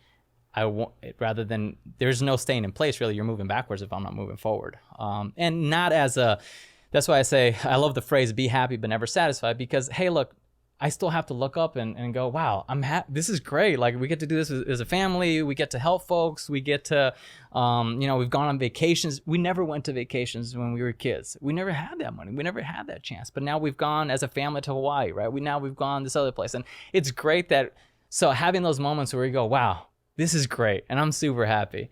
I want, rather than, there's no staying in place, really. You're moving backwards if I'm not moving forward. And not that's why I say, I love the phrase, be happy, but never satisfied, because, hey, look, I still have to look up and go, wow, this is great. Like, we get to do this as a family. We get to help folks. We get to, we've gone on vacations. We never went to vacations when we were kids. We never had that money. We never had that chance. But now we've gone as a family to Hawaii, right? We've gone this other place. And it's great that, so having those moments where you go, wow, this is great, and I'm super happy,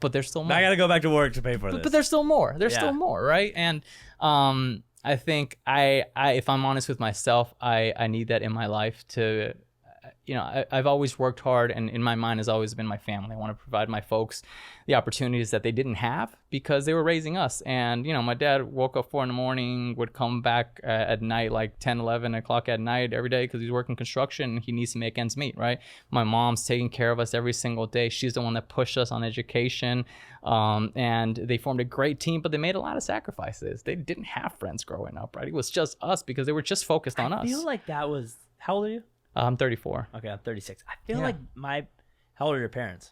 but there's still more. I got to go back to work to pay for this. But there's still more. There's still more, right? And I think I if I'm honest with myself, I need that in my life to I've always worked hard, and in my mind has always been my family. I want to provide my folks the opportunities that they didn't have because they were raising us. And, my dad woke up 4 a.m, would come back at night, like 10, 11 o'clock at night every day because he's working construction and he needs to make ends meet, right? My mom's taking care of us every single day. She's the one that pushed us on education. And they formed a great team, but they made a lot of sacrifices. They didn't have friends growing up, right? It was just us because they were just focused on us. I feel like that was, how old are you? I'm 34. Okay, I'm 36. I feel like how old are your parents?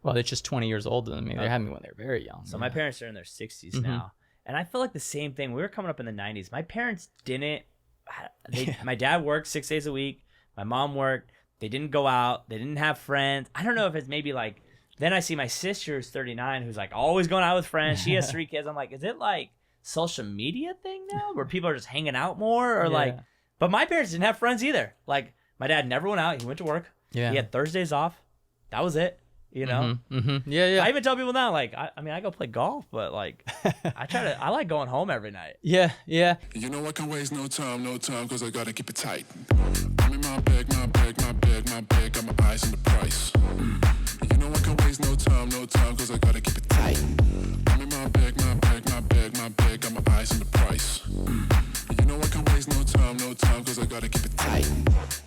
Well, they're just 20 years older than me. They had me when they were very young. So my parents are in their 60s now. And I feel like the same thing. We were coming up in the 90s. My parents didn't, my dad worked 6 days a week. My mom worked. They didn't go out. They didn't have friends. I don't know if it's maybe like, then I see my sister who's 39 who's like always going out with friends. She has 3 kids. I'm like, is it like social media thing now where people are just hanging out more or but my parents didn't have friends either. Like, my dad never went out. He went to work. Yeah. He had Thursdays off. That was it. Yeah. I even tell people now, like, I go play golf, but like, I like going home every night. Yeah. You know I can waste no time, cause I gotta keep it tight. I'm in my bag, got my eyes on the price. You know I can waste no time, cause I gotta keep it tight. I'm in my bag, got my eyes on the price. You know I can waste no time, cause I gotta keep it tight.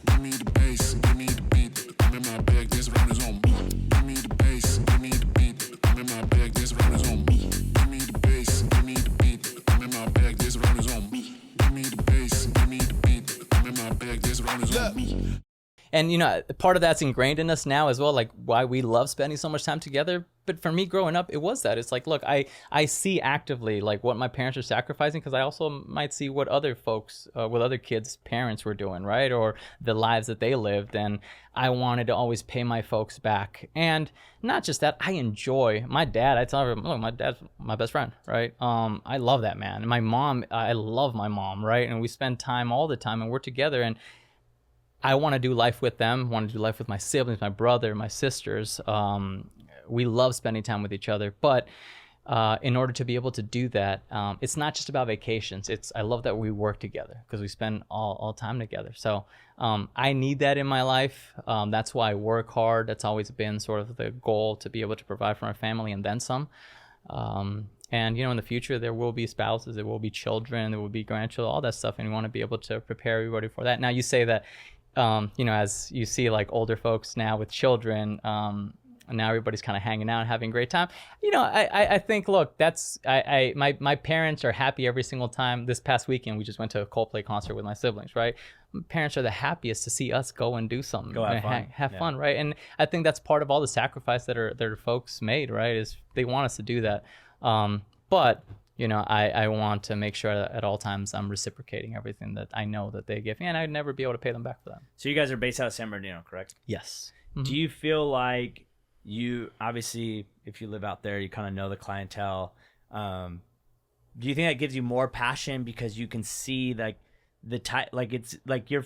Give me the bass, give me the beat. I'm in my bag, this round is on me. Give me the bass, give me the beat. I'm in my bag, this round is on me. Give me the bass, give me the beat. I'm in my bag, this round is on me. Give me the bass, give me the beat. I'm in my bag, this round is on me. And, part of that's ingrained in us now as well, like why we love spending so much time together. But for me growing up, it was that. It's like, look, I see actively like what my parents are sacrificing because I also might see what other folks, what other kids' parents were doing, right? Or the lives that they lived. And I wanted to always pay my folks back. And not just that, I enjoy my dad. I tell everyone, look, my dad's my best friend, right? I love that man. And my mom, I love my mom, right? And we spend time all the time and we're together. And I want to do life with them, want to do life with my siblings, my brother, my sisters. We love spending time with each other. But in order to be able to do that, it's not just about vacations. I love that we work together because we spend all time together. So I need that in my life. That's why I work hard. That's always been sort of the goal, to be able to provide for my family and then some. And, in the future, there will be spouses, there will be children, there will be grandchildren, all that stuff. And we want to be able to prepare everybody for that. Now, you say that, as you see like older folks now with children, now everybody's kind of hanging out and having a great time. I think, look, that's, my parents are happy every single time. This past weekend, we just went to a Coldplay concert with my siblings, right? My parents are the happiest to see us go and do something. Go have fun. Have fun, right? And I think that's part of all the sacrifice that folks made, right? Is they want us to do that. But I want to make sure that at all times I'm reciprocating everything that I know that they give me, and I'd never be able to pay them back for that. So you guys are based out of San Bernardino, correct? Yes. Do you feel like obviously, if you live out there, you kind of know the clientele. Do you think that gives you more passion because you can see like the type, like it's like you're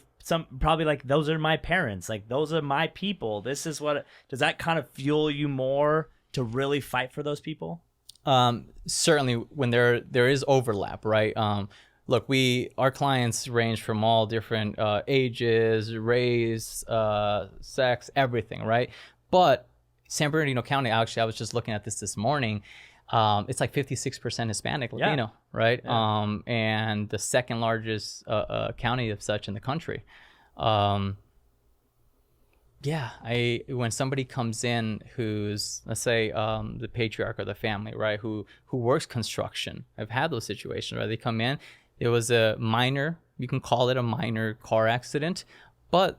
probably like, those are my parents, like those are my people. This is does that kind of fuel you more to really fight for those people? Certainly when there is overlap, right? Look, our clients range from all different ages, race, sex, everything, right? But San Bernardino County, actually, I was just looking at this morning. It's like 56% Hispanic, Latino, right? Yeah. And the second largest county of such in the country. When somebody comes in who's, let's say, the patriarch of the family, right, who works construction, I've had those situations, right? They come in, it was a minor, you can call it a minor car accident, but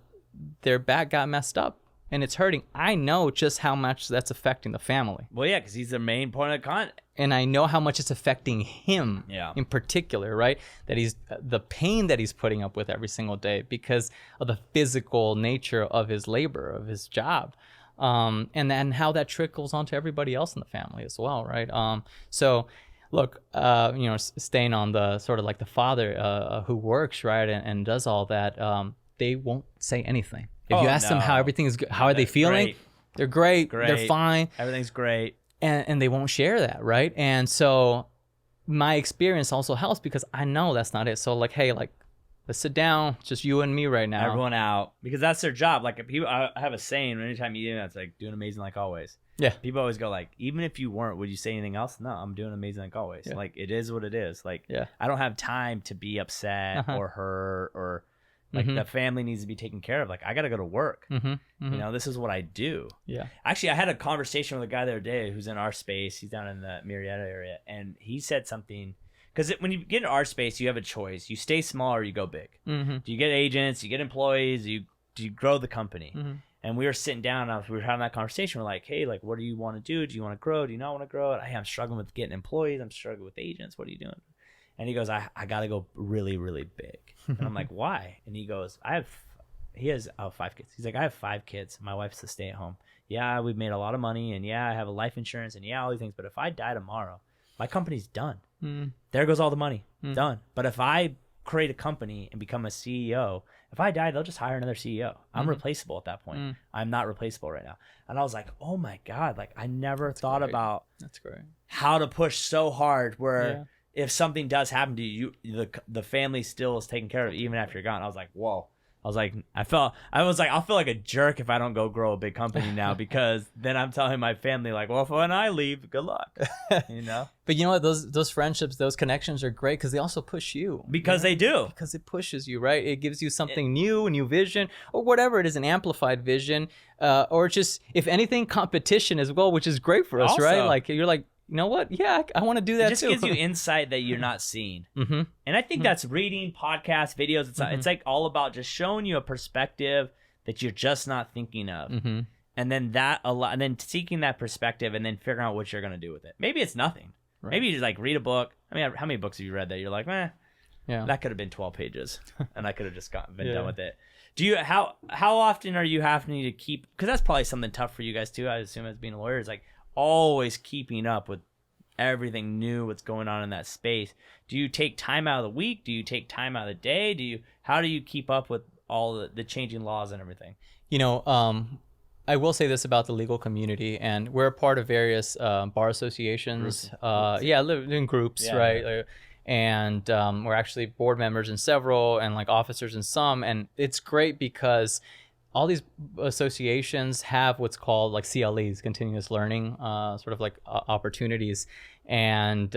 their back got messed up and it's hurting. I know just how much that's affecting the family. Well, yeah, because he's the main point of contact. And I know how much it's affecting him in particular, right? That he's the pain that he's putting up with every single day because of the physical nature of his labor, of his job. And then how that trickles onto everybody else in the family as well, right? So look, staying on the sort of like the father who works, right, and does all that, they won't say anything. If you ask them how everything is good, how are they feeling? Great. They're great. They're fine. Everything's great. And they won't share that, right? And so my experience also helps because I know that's not it. So like, hey, like let's sit down, just you and me right now. Everyone out, because that's their job. Like, people, I have a saying, anytime you do that, it's like, doing amazing like always. Yeah. People always go like, even if you weren't, would you say anything else? No, I'm doing amazing like always. Yeah. Like, it is what it is. Like, Yeah. I don't have time to be upset or hurt, or like the family needs to be taken care of. Like, I got to go to work. You know, this is what I do. Yeah. Actually, I had a conversation with a guy the other day who's in our space. He's down in the Marietta area, and he said something, because when you get in our space, you have a choice. You stay small or you go big. Do you get agents? You get employees? Do you grow the company? And we were sitting down, and we were having that conversation. We're like, hey, like, what do you want to do? Do you want to grow? Do you not want to grow? And, hey, I'm struggling with getting employees. I'm struggling with agents. What are you doing? And he goes, I got to go really, really big. And I'm like, why? And he goes, he has 5 kids. He's like, I have 5 kids. My wife's to stay at home. Yeah, we've made a lot of money, and yeah, I have a life insurance, and yeah, all these things. But if I die tomorrow, my company's done. There goes all the money. Done. But if I create a company and become a CEO, if I die, they'll just hire another CEO. I'm replaceable at that point. I'm not replaceable right now. And I was like, oh my God, like, I never thought about how to push so hard where if something does happen to you, the family still is taken care of even after you're gone. I was like, whoa. I was like, I'll feel like a jerk if I don't go grow a big company now, because then I'm telling my family, like, well, if when I leave, good luck, you know? But you know what? Those friendships, those connections are great because they also push you. Because they do. Because it pushes you, right? It gives you something new, a new vision, or whatever it is, an amplified vision, or just, if anything, competition as well, which is great for us, Also, right? Like, you're like, you know what? Yeah, I want to do that too. It just gives you insight that you're not seeing. And I think that's reading, podcasts, videos. It's like all about just showing you a perspective that you're just not thinking of. And then and then seeking that perspective and then figuring out what you're going to do with it. Maybe it's nothing. Right. Maybe you just like read a book. I mean, how many books have you read that you're like, that could have been 12 pages and I could have just been done with it. Do you, how often are you having to keep, because that's probably something tough for you guys too, I assume, as being a lawyer, is like, always keeping up with everything new, what's going on in that space. Do you take time out of the week? Do you take time out of the day? How do you keep up with all the changing laws and everything? You know, I will say this about the legal community, and we're a part of various bar associations. Live in groups, right? And we're actually board members in several, and like officers in some, and it's great because all these associations have what's called like CLEs, continuous learning, sort of like opportunities. And,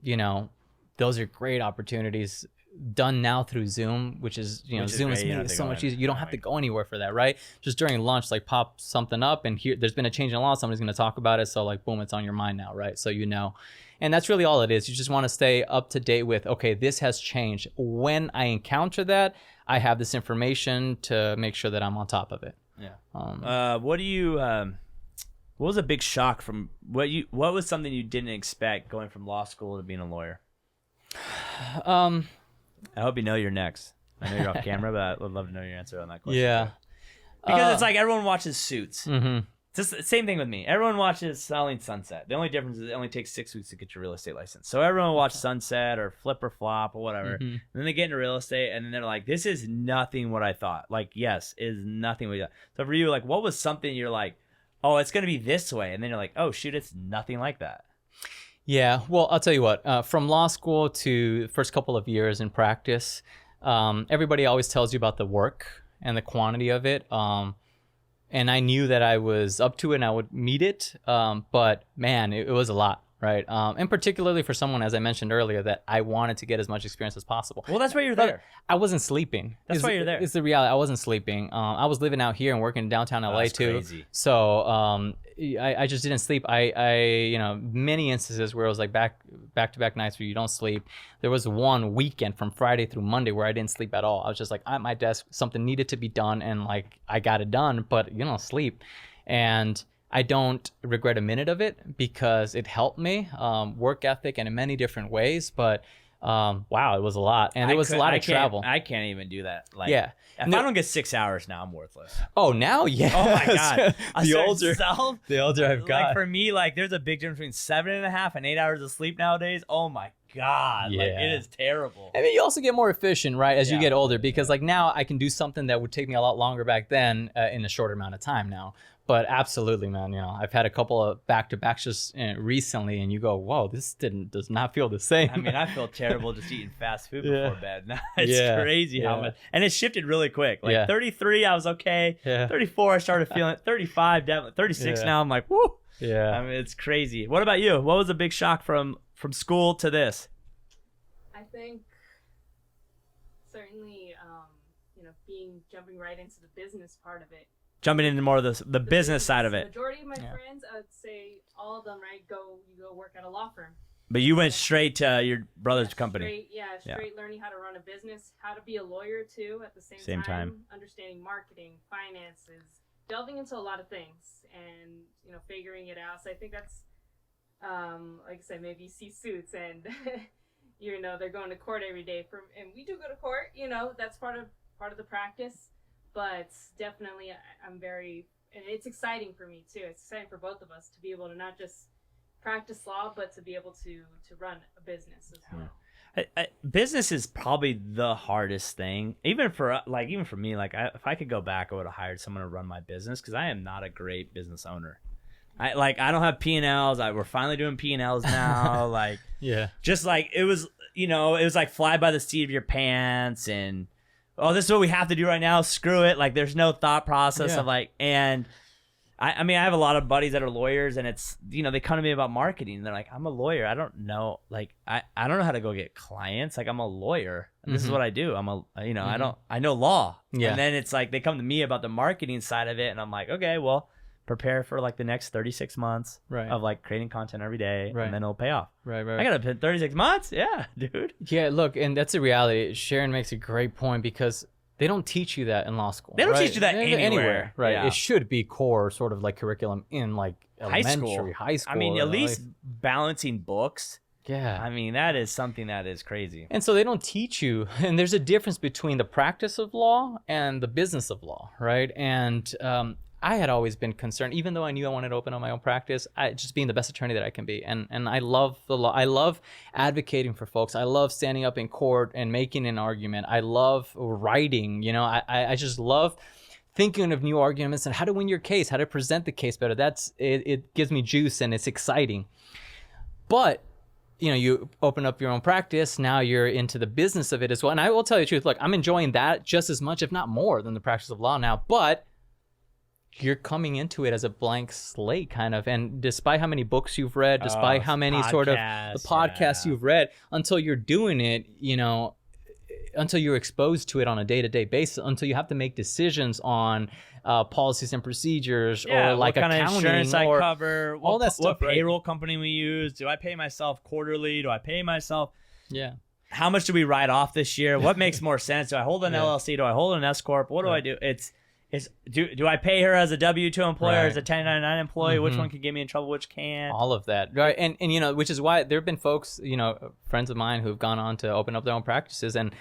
you know, those are great opportunities done now through Zoom, which is, you know, Zoom is making it so much easier. You don't have to go anywhere for that, right? Just during lunch, like pop something up and here, there's been a change in law. Somebody's going to talk about it. So like, boom, it's on your mind now, right? So, you know, and that's really all it is. You just want to stay up to date with, okay, this has changed. When I encounter that, I have this information to make sure that I'm on top of it. Yeah. What was a big shock from what was something you didn't expect going from law school to being a lawyer? I hope you know you're next. I know you're off camera, but I would love to know your answer on that question. Yeah. Because it's like everyone watches Suits. It's the same thing with me. Everyone watches Selling Sunset. The only difference is it only takes 6 weeks to get your real estate license. So everyone watches Sunset or Flip or Flop or whatever. And then they get into real estate and then they're like, this is nothing what I thought. Like, yes, it is nothing what I thought. So for you, like, what was something you're like, oh, it's going to be this way. And then you're like, oh, shoot, it's nothing like that. Yeah. Well, I'll tell you what, from law school to the first couple of years in practice, everybody always tells you about the work and the quantity of it. And I knew that I was up to it and I would meet it. But man, it was a lot, right? And particularly for someone, as I mentioned earlier, that I wanted to get as much experience as possible. Well, that's why you're there. I wasn't sleeping. That's why you're there. It's the reality. I wasn't sleeping. I was living out here and working in downtown LA too. Crazy. So I just didn't sleep. I you know, many instances where it was like back-to-back nights where you don't sleep. There was one weekend from Friday through Monday where I didn't sleep at all. I was just like at my desk, something needed to be done, and like I got it done, but you don't sleep. And I don't regret a minute of it because it helped me, work ethic and in many different ways. But wow, it was a lot, and there was a lot of travel. I can't even do that. Like, yeah, if I don't get 6 hours now, I'm worthless. Oh, now, yeah. Oh my god, the older I've got. Like for me, like there's a big difference between 7.5 and 8 hours of sleep nowadays. Oh my god, like it is terrible. I mean, you also get more efficient, right, as you get older, because like now I can do something that would take me a lot longer back then in a shorter amount of time now. But absolutely, man. I've had a couple of back-to-backs just recently, and you go, "Whoa, this does not feel the same." I mean, I feel terrible just eating fast food before bed. Now it's crazy how much, and it shifted really quick. Like 33, I was okay. 34, I started feeling it. 35, definitely. 36 now, I'm like, whoo. Yeah. I mean, it's crazy. What about you? What was a big shock from school to this? I think certainly, jumping right into the business part of it. Jumping into more of the business side of it. Majority of my friends, I would say all of them, right? You go work at a law firm. But you went straight to your brother's company. Straight learning how to run a business, how to be a lawyer too at the same time. Understanding marketing, finances, delving into a lot of things, and figuring it out. So I think that's like I said, maybe you see Suits and they're going to court every day and we do go to court. That's part of the practice. But definitely, I'm very, and it's exciting for me too. It's exciting for both of us to be able to not just practice law, but to be able to run a business as well. Business is probably the hardest thing, even for me. Like, if I could go back, I would have hired someone to run my business because I am not a great business owner. I don't have P&Ls. We're finally doing P&Ls now. Just like it was like fly by the seat of your pants and. Oh, this is what we have to do right now. Screw it. Like, there's no thought process of and I mean, I have a lot of buddies that are lawyers, and it's, they come to me about marketing. They're like, I'm a lawyer. I don't know. Like, I don't know how to go get clients. Like, I'm a lawyer. And this is what I do. I know law. Yeah. And then it's like, they come to me about the marketing side of it. And I'm like, okay, well, prepare for like the next 36 months of like creating content every day, and then it'll pay off. Right. I gotta put 36 months. Yeah, dude. Yeah, look, and that's the reality. Sharon makes a great point because they don't teach you that in law school. They don't teach you that anywhere. Right. Yeah. It should be core sort of like curriculum in like elementary, high school. I mean, at least balancing books. Yeah. I mean, that is something that is crazy. And so they don't teach you. And there's a difference between the practice of law and the business of law, right? And I had always been concerned, even though I knew I wanted to open up my own practice, just being the best attorney that I can be. And I love the law. I love advocating for folks. I love standing up in court and making an argument. I love writing. I just love thinking of new arguments and how to win your case, how to present the case better. It gives me juice and it's exciting. But you open up your own practice. Now you're into the business of it as well. And I will tell you the truth. Look, I'm enjoying that just as much, if not more, than the practice of law now. But you're coming into it as a blank slate kind of. And despite how many books you've read, despite how many sort of the podcasts you've read, until you're doing it, until you're exposed to it on a day-to-day basis, until you have to make decisions on policies and procedures or like what kind accounting of insurance or I cover, all that stuff. What payroll company we use? Do I pay myself quarterly? Do I pay myself? Yeah. How much do we write off this year? What makes more sense? Do I hold an LLC? Do I hold an S corp? What do I do? Do I pay her as a W-2 employer, as a 1099 employee? Which one can get me in trouble? Which can't? All of that, right? And which is why there have been folks, friends of mine who've gone on to open up their own practices, and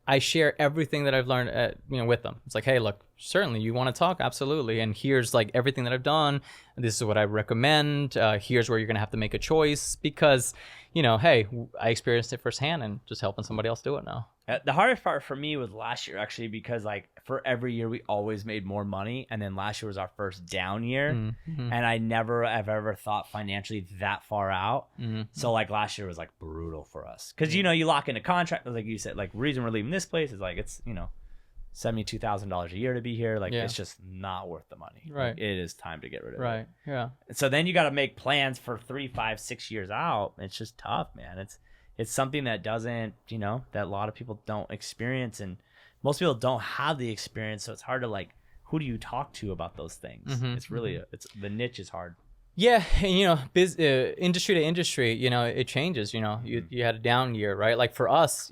I share everything that I've learned, with them. It's like, hey, look, certainly you want to talk, absolutely, and here's like everything that I've done. This is what I recommend. Here's where you're gonna have to make a choice because, hey, I experienced it firsthand, and just helping somebody else do it now. The hardest part for me was last year, actually, because like for every year we always made more money, and then last year was our first down year, and I never have ever thought financially that far out. So like last year was like brutal for us because you lock into contract, like you said, like reason we're leaving this place is like it's $72,000 a year to be here. Like it's just not worth the money. Right. Like, it is time to get rid of it. Right. Yeah. So then you got to make plans for 3, 5, 6 years out. It's just tough, man. It's something that doesn't, that a lot of people don't experience, and most people don't have the experience. So it's hard to like, who do you talk to about those things? It's really, the niche is hard. Yeah, and industry to industry, it changes. You had a down year, right? Like for us,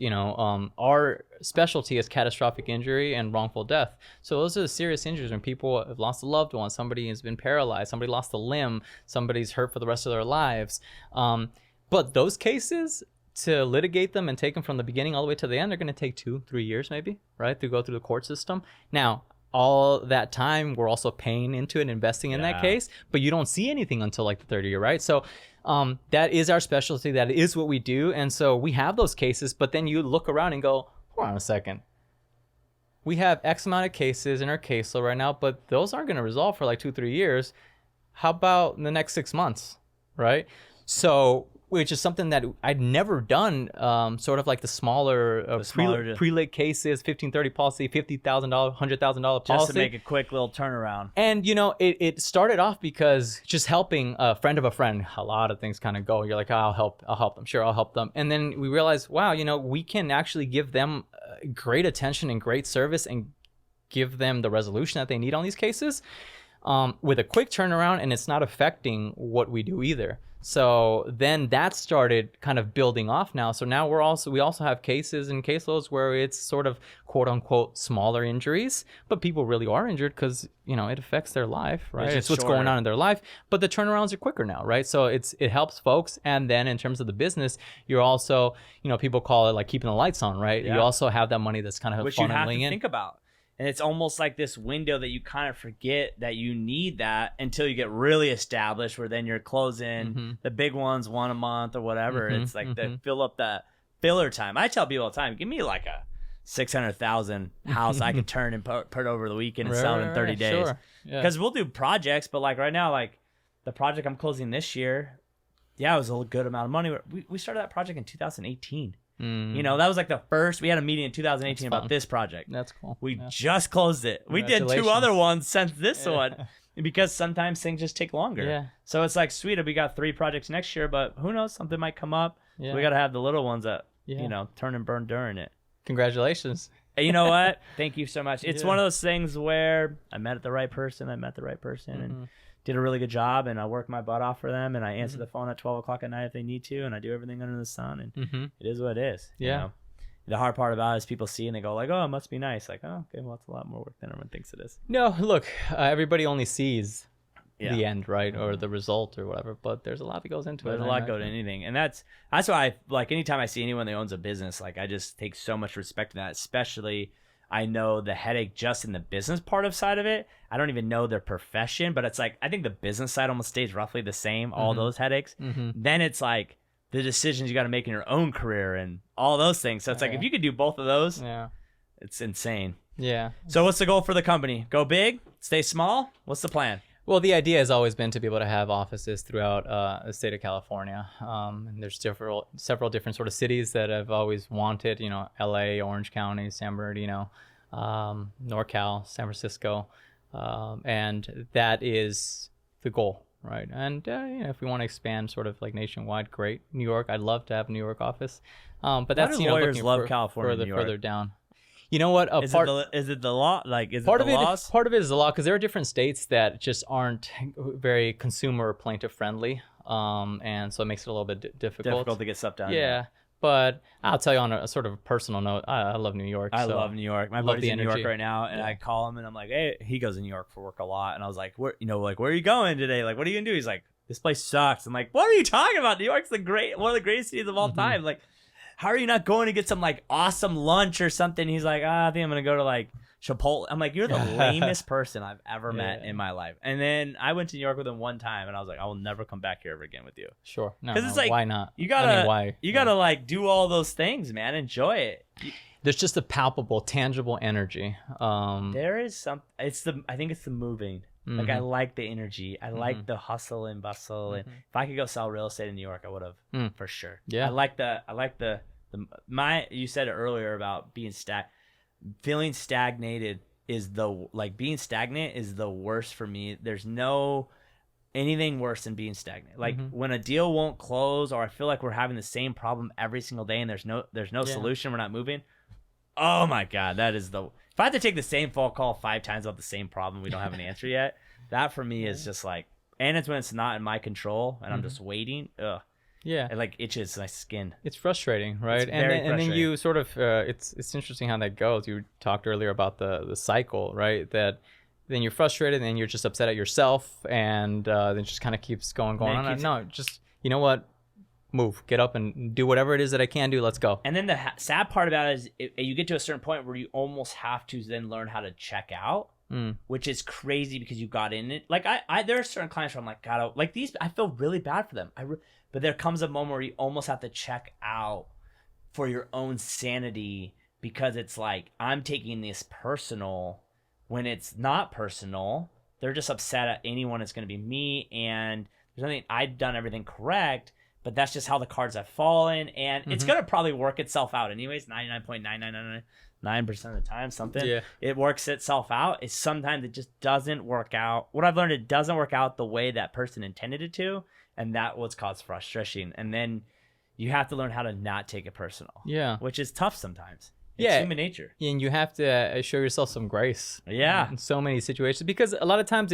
our specialty is catastrophic injury and wrongful death. So those are the serious injuries when people have lost a loved one, somebody has been paralyzed, somebody lost a limb, somebody's hurt for the rest of their lives. But those cases, to litigate them and take them from the beginning all the way to the end, they're going to take 2-3 years maybe, right? To go through the court system. Now, all that time we're also paying into it, investing in that case, but you don't see anything until like the 30 year, right? So that is our specialty. That is what we do. And so we have those cases, but then you look around and go, hold on a second. we have X amount of cases in our caseload right now, but those aren't going to resolve for like 2-3 years. How about in the next 6 months, right? So, which is something that I'd never done, sort of like the smaller pre-lit cases, 1530 policy, $50,000, $100,000 policy. Just to make a quick little turnaround. And, you know, it started off because just helping a friend of a friend, a lot of things kind of go. You're like, oh, I'll help them. Sure, I'll help them. And then we realized, wow, you know, we can actually give them great attention and great service and give them the resolution that they need on these cases with a quick turnaround, and it's not affecting what we do either. So then that started kind of building off now. So now we also have cases and caseloads where it's sort of quote unquote smaller injuries, but people really are injured because, you know, it affects their life, right? It's what's going on in their life, but the turnarounds are quicker now, right? So it helps folks. And then in terms of the business, you're also, you know, people call it like keeping the lights on, right? Yeah. You also have that money that's kind of which you have to think about. And it's almost like this window that you kind of forget that you need that until you get really established, where then you're closing the big ones one a month or whatever. It's like to fill up that filler time. I tell people all the time, give me like a 600,000 house I can turn and put over the weekend and sell it in 30 days. Because we'll do projects, but like right now, like the project I'm closing this year, yeah, it was a good amount of money. We started that project in 2018. You know, that was like the first. We had a meeting in 2018 about this project. That's cool. We just closed it. We did 2 other ones since this one, because sometimes things just take longer. Yeah. So it's like, sweet, we got 3 projects next year, but who knows? Something might come up. Yeah. So we got to have the little ones that, you know, turn and burn during it. Congratulations. You know what? Thank you so much. It's one of those things where I met the right person. And did a really good job, and I work my butt off for them, and I answer the phone at 12 o'clock at night if they need to, and I do everything under the sun, and it is what it is. You know? The hard part about it is people see and they go like, oh, it must be nice. Like, oh, okay, well, it's a lot more work than everyone thinks it is. No, look, everybody only sees the end, right, or the result or whatever, but there's a lot that goes into it. There's a lot go to anything, and that's why I like anytime I see anyone that owns a business, like I just take so much respect in that, especially I know the headache just in the business part of side of it. I don't even know their profession, but it's like I think the business side almost stays roughly the same, all those headaches. Then it's like the decisions you got to make in your own career and all those things. So it's like if you could do both of those, it's insane. Yeah. So what's the goal for the company? Go big? Stay small? What's the plan? Well, the idea has always been to be able to have offices throughout the state of California. And there's several different sort of cities that I've always wanted, you know, LA, Orange County, San Bernardino, NorCal, San Francisco. And that is the goal, right? And you know, if we want to expand sort of like nationwide, great. New York, I'd love to have a New York office. But that's, you know, lawyers love California, further down. You know what? Is it the law? Like, is part it the laws? Part of it is the law, because there are different states that just aren't very consumer or plaintiff friendly, and so it makes it a little bit difficult to get stuff done. Yeah, but I'll tell you on a sort of personal note, I love New York. I love New York. My buddy's in New York right now, and I call him and I'm like, hey, he goes to New York for work a lot, and I was like, where are you going today? Like, what are you gonna do? He's like, this place sucks. I'm like, what are you talking about? New York's one of the greatest cities of all time. Like, how are you not going to get some like awesome lunch or something? He's like, I think I'm going to go to like Chipotle. I'm like, you're the lamest person I've ever met in my life. And then I went to New York with him one time, and I was like, I will never come back here ever again with you. Sure. Because it's like, why not? You gotta like do all those things, man. Enjoy it. There's just a palpable, tangible energy. There is some. I think it's the moving. Like, I like the energy. I like the hustle and bustle. And if I could go sell real estate in New York, I would have for sure. Yeah. I like the you said it earlier about being feeling stagnated is being stagnant is the worst for me. There's no anything worse than being stagnant. Like when a deal won't close, or I feel like we're having the same problem every single day and there's no solution, we're not moving. Oh my God, that is if I have to take the same phone call 5 times about the same problem, we don't have an answer yet. That for me is just like, and it's when it's not in my control and I'm just waiting. Ugh. Yeah. It like itches my skin. It's frustrating, right? It's very frustrating. And then you sort of, it's interesting how that goes. You talked earlier about the cycle, right? That then you're frustrated and then you're just upset at yourself, and then it just kind of keeps going on. No, just, you know what? Move, get up and do whatever it is that I can do. Let's go. And then the sad part about it is you get to a certain point where you almost have to then learn how to check out, which is crazy because you got in it. Like I there are certain clients where I'm like, God, like these, I feel really bad for them. But there comes a moment where you almost have to check out for your own sanity, because it's like I'm taking this personal when it's not personal. They're just upset at anyone that's going to be me, and there's nothing. I've done everything correct, but that's just how the cards have fallen, and it's going to probably work itself out anyways. 99.9999% of the time, it works itself out. It's sometimes it just doesn't work out. What I've learned, it doesn't work out the way that person intended it to, and that what's caused frustration. And then you have to learn how to not take it personal. Yeah, which is tough sometimes. It's human nature. And you have to show yourself some grace. Yeah. In so many situations, because a lot of times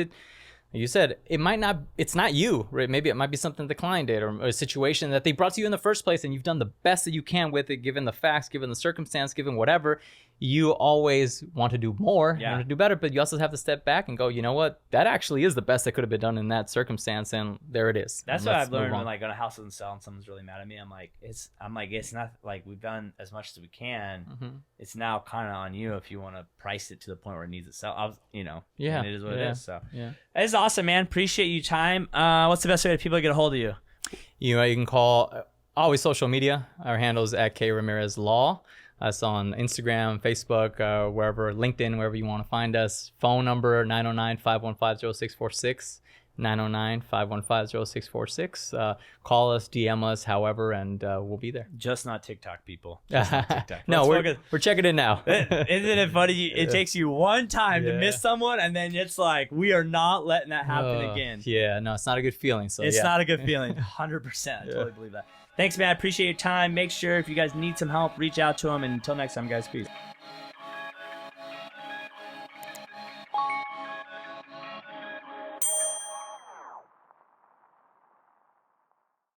you said it's not you, right? Maybe it might be something the client did, or a situation that they brought to you in the first place, and you've done the best that you can with it, given the facts, given the circumstance, given whatever. You always want to do more, you want to do better, but you also have to step back and go, you know what? That actually is the best that could have been done in that circumstance, and there it is. That's what I've learned when like on a house doesn't sell and someone's really mad at me. I'm like, it's not like we've done as much as we can. It's now kind of on you if you want to price it to the point where it needs to sell. And it is what it is. So it's awesome, man. Appreciate your time. What's the best way for people to get a hold of you? You can call always social media. Our handle is at K Ramirez Law. Us on Instagram, Facebook, wherever, LinkedIn, wherever you want to find us. Phone number 909-515-0646, 909-515-0646. Call us, DM us, however, and we'll be there. Just not TikTok, people. Just not TikTok. No, we're checking it now. Isn't it funny? It takes you one time to miss someone, and then it's like, we are not letting that happen again. Yeah, no, it's not a good feeling. So it's not a good feeling. 100%. I totally believe that. Thanks, man. I appreciate your time. Make sure if you guys need some help, reach out to them. And until next time, guys, peace.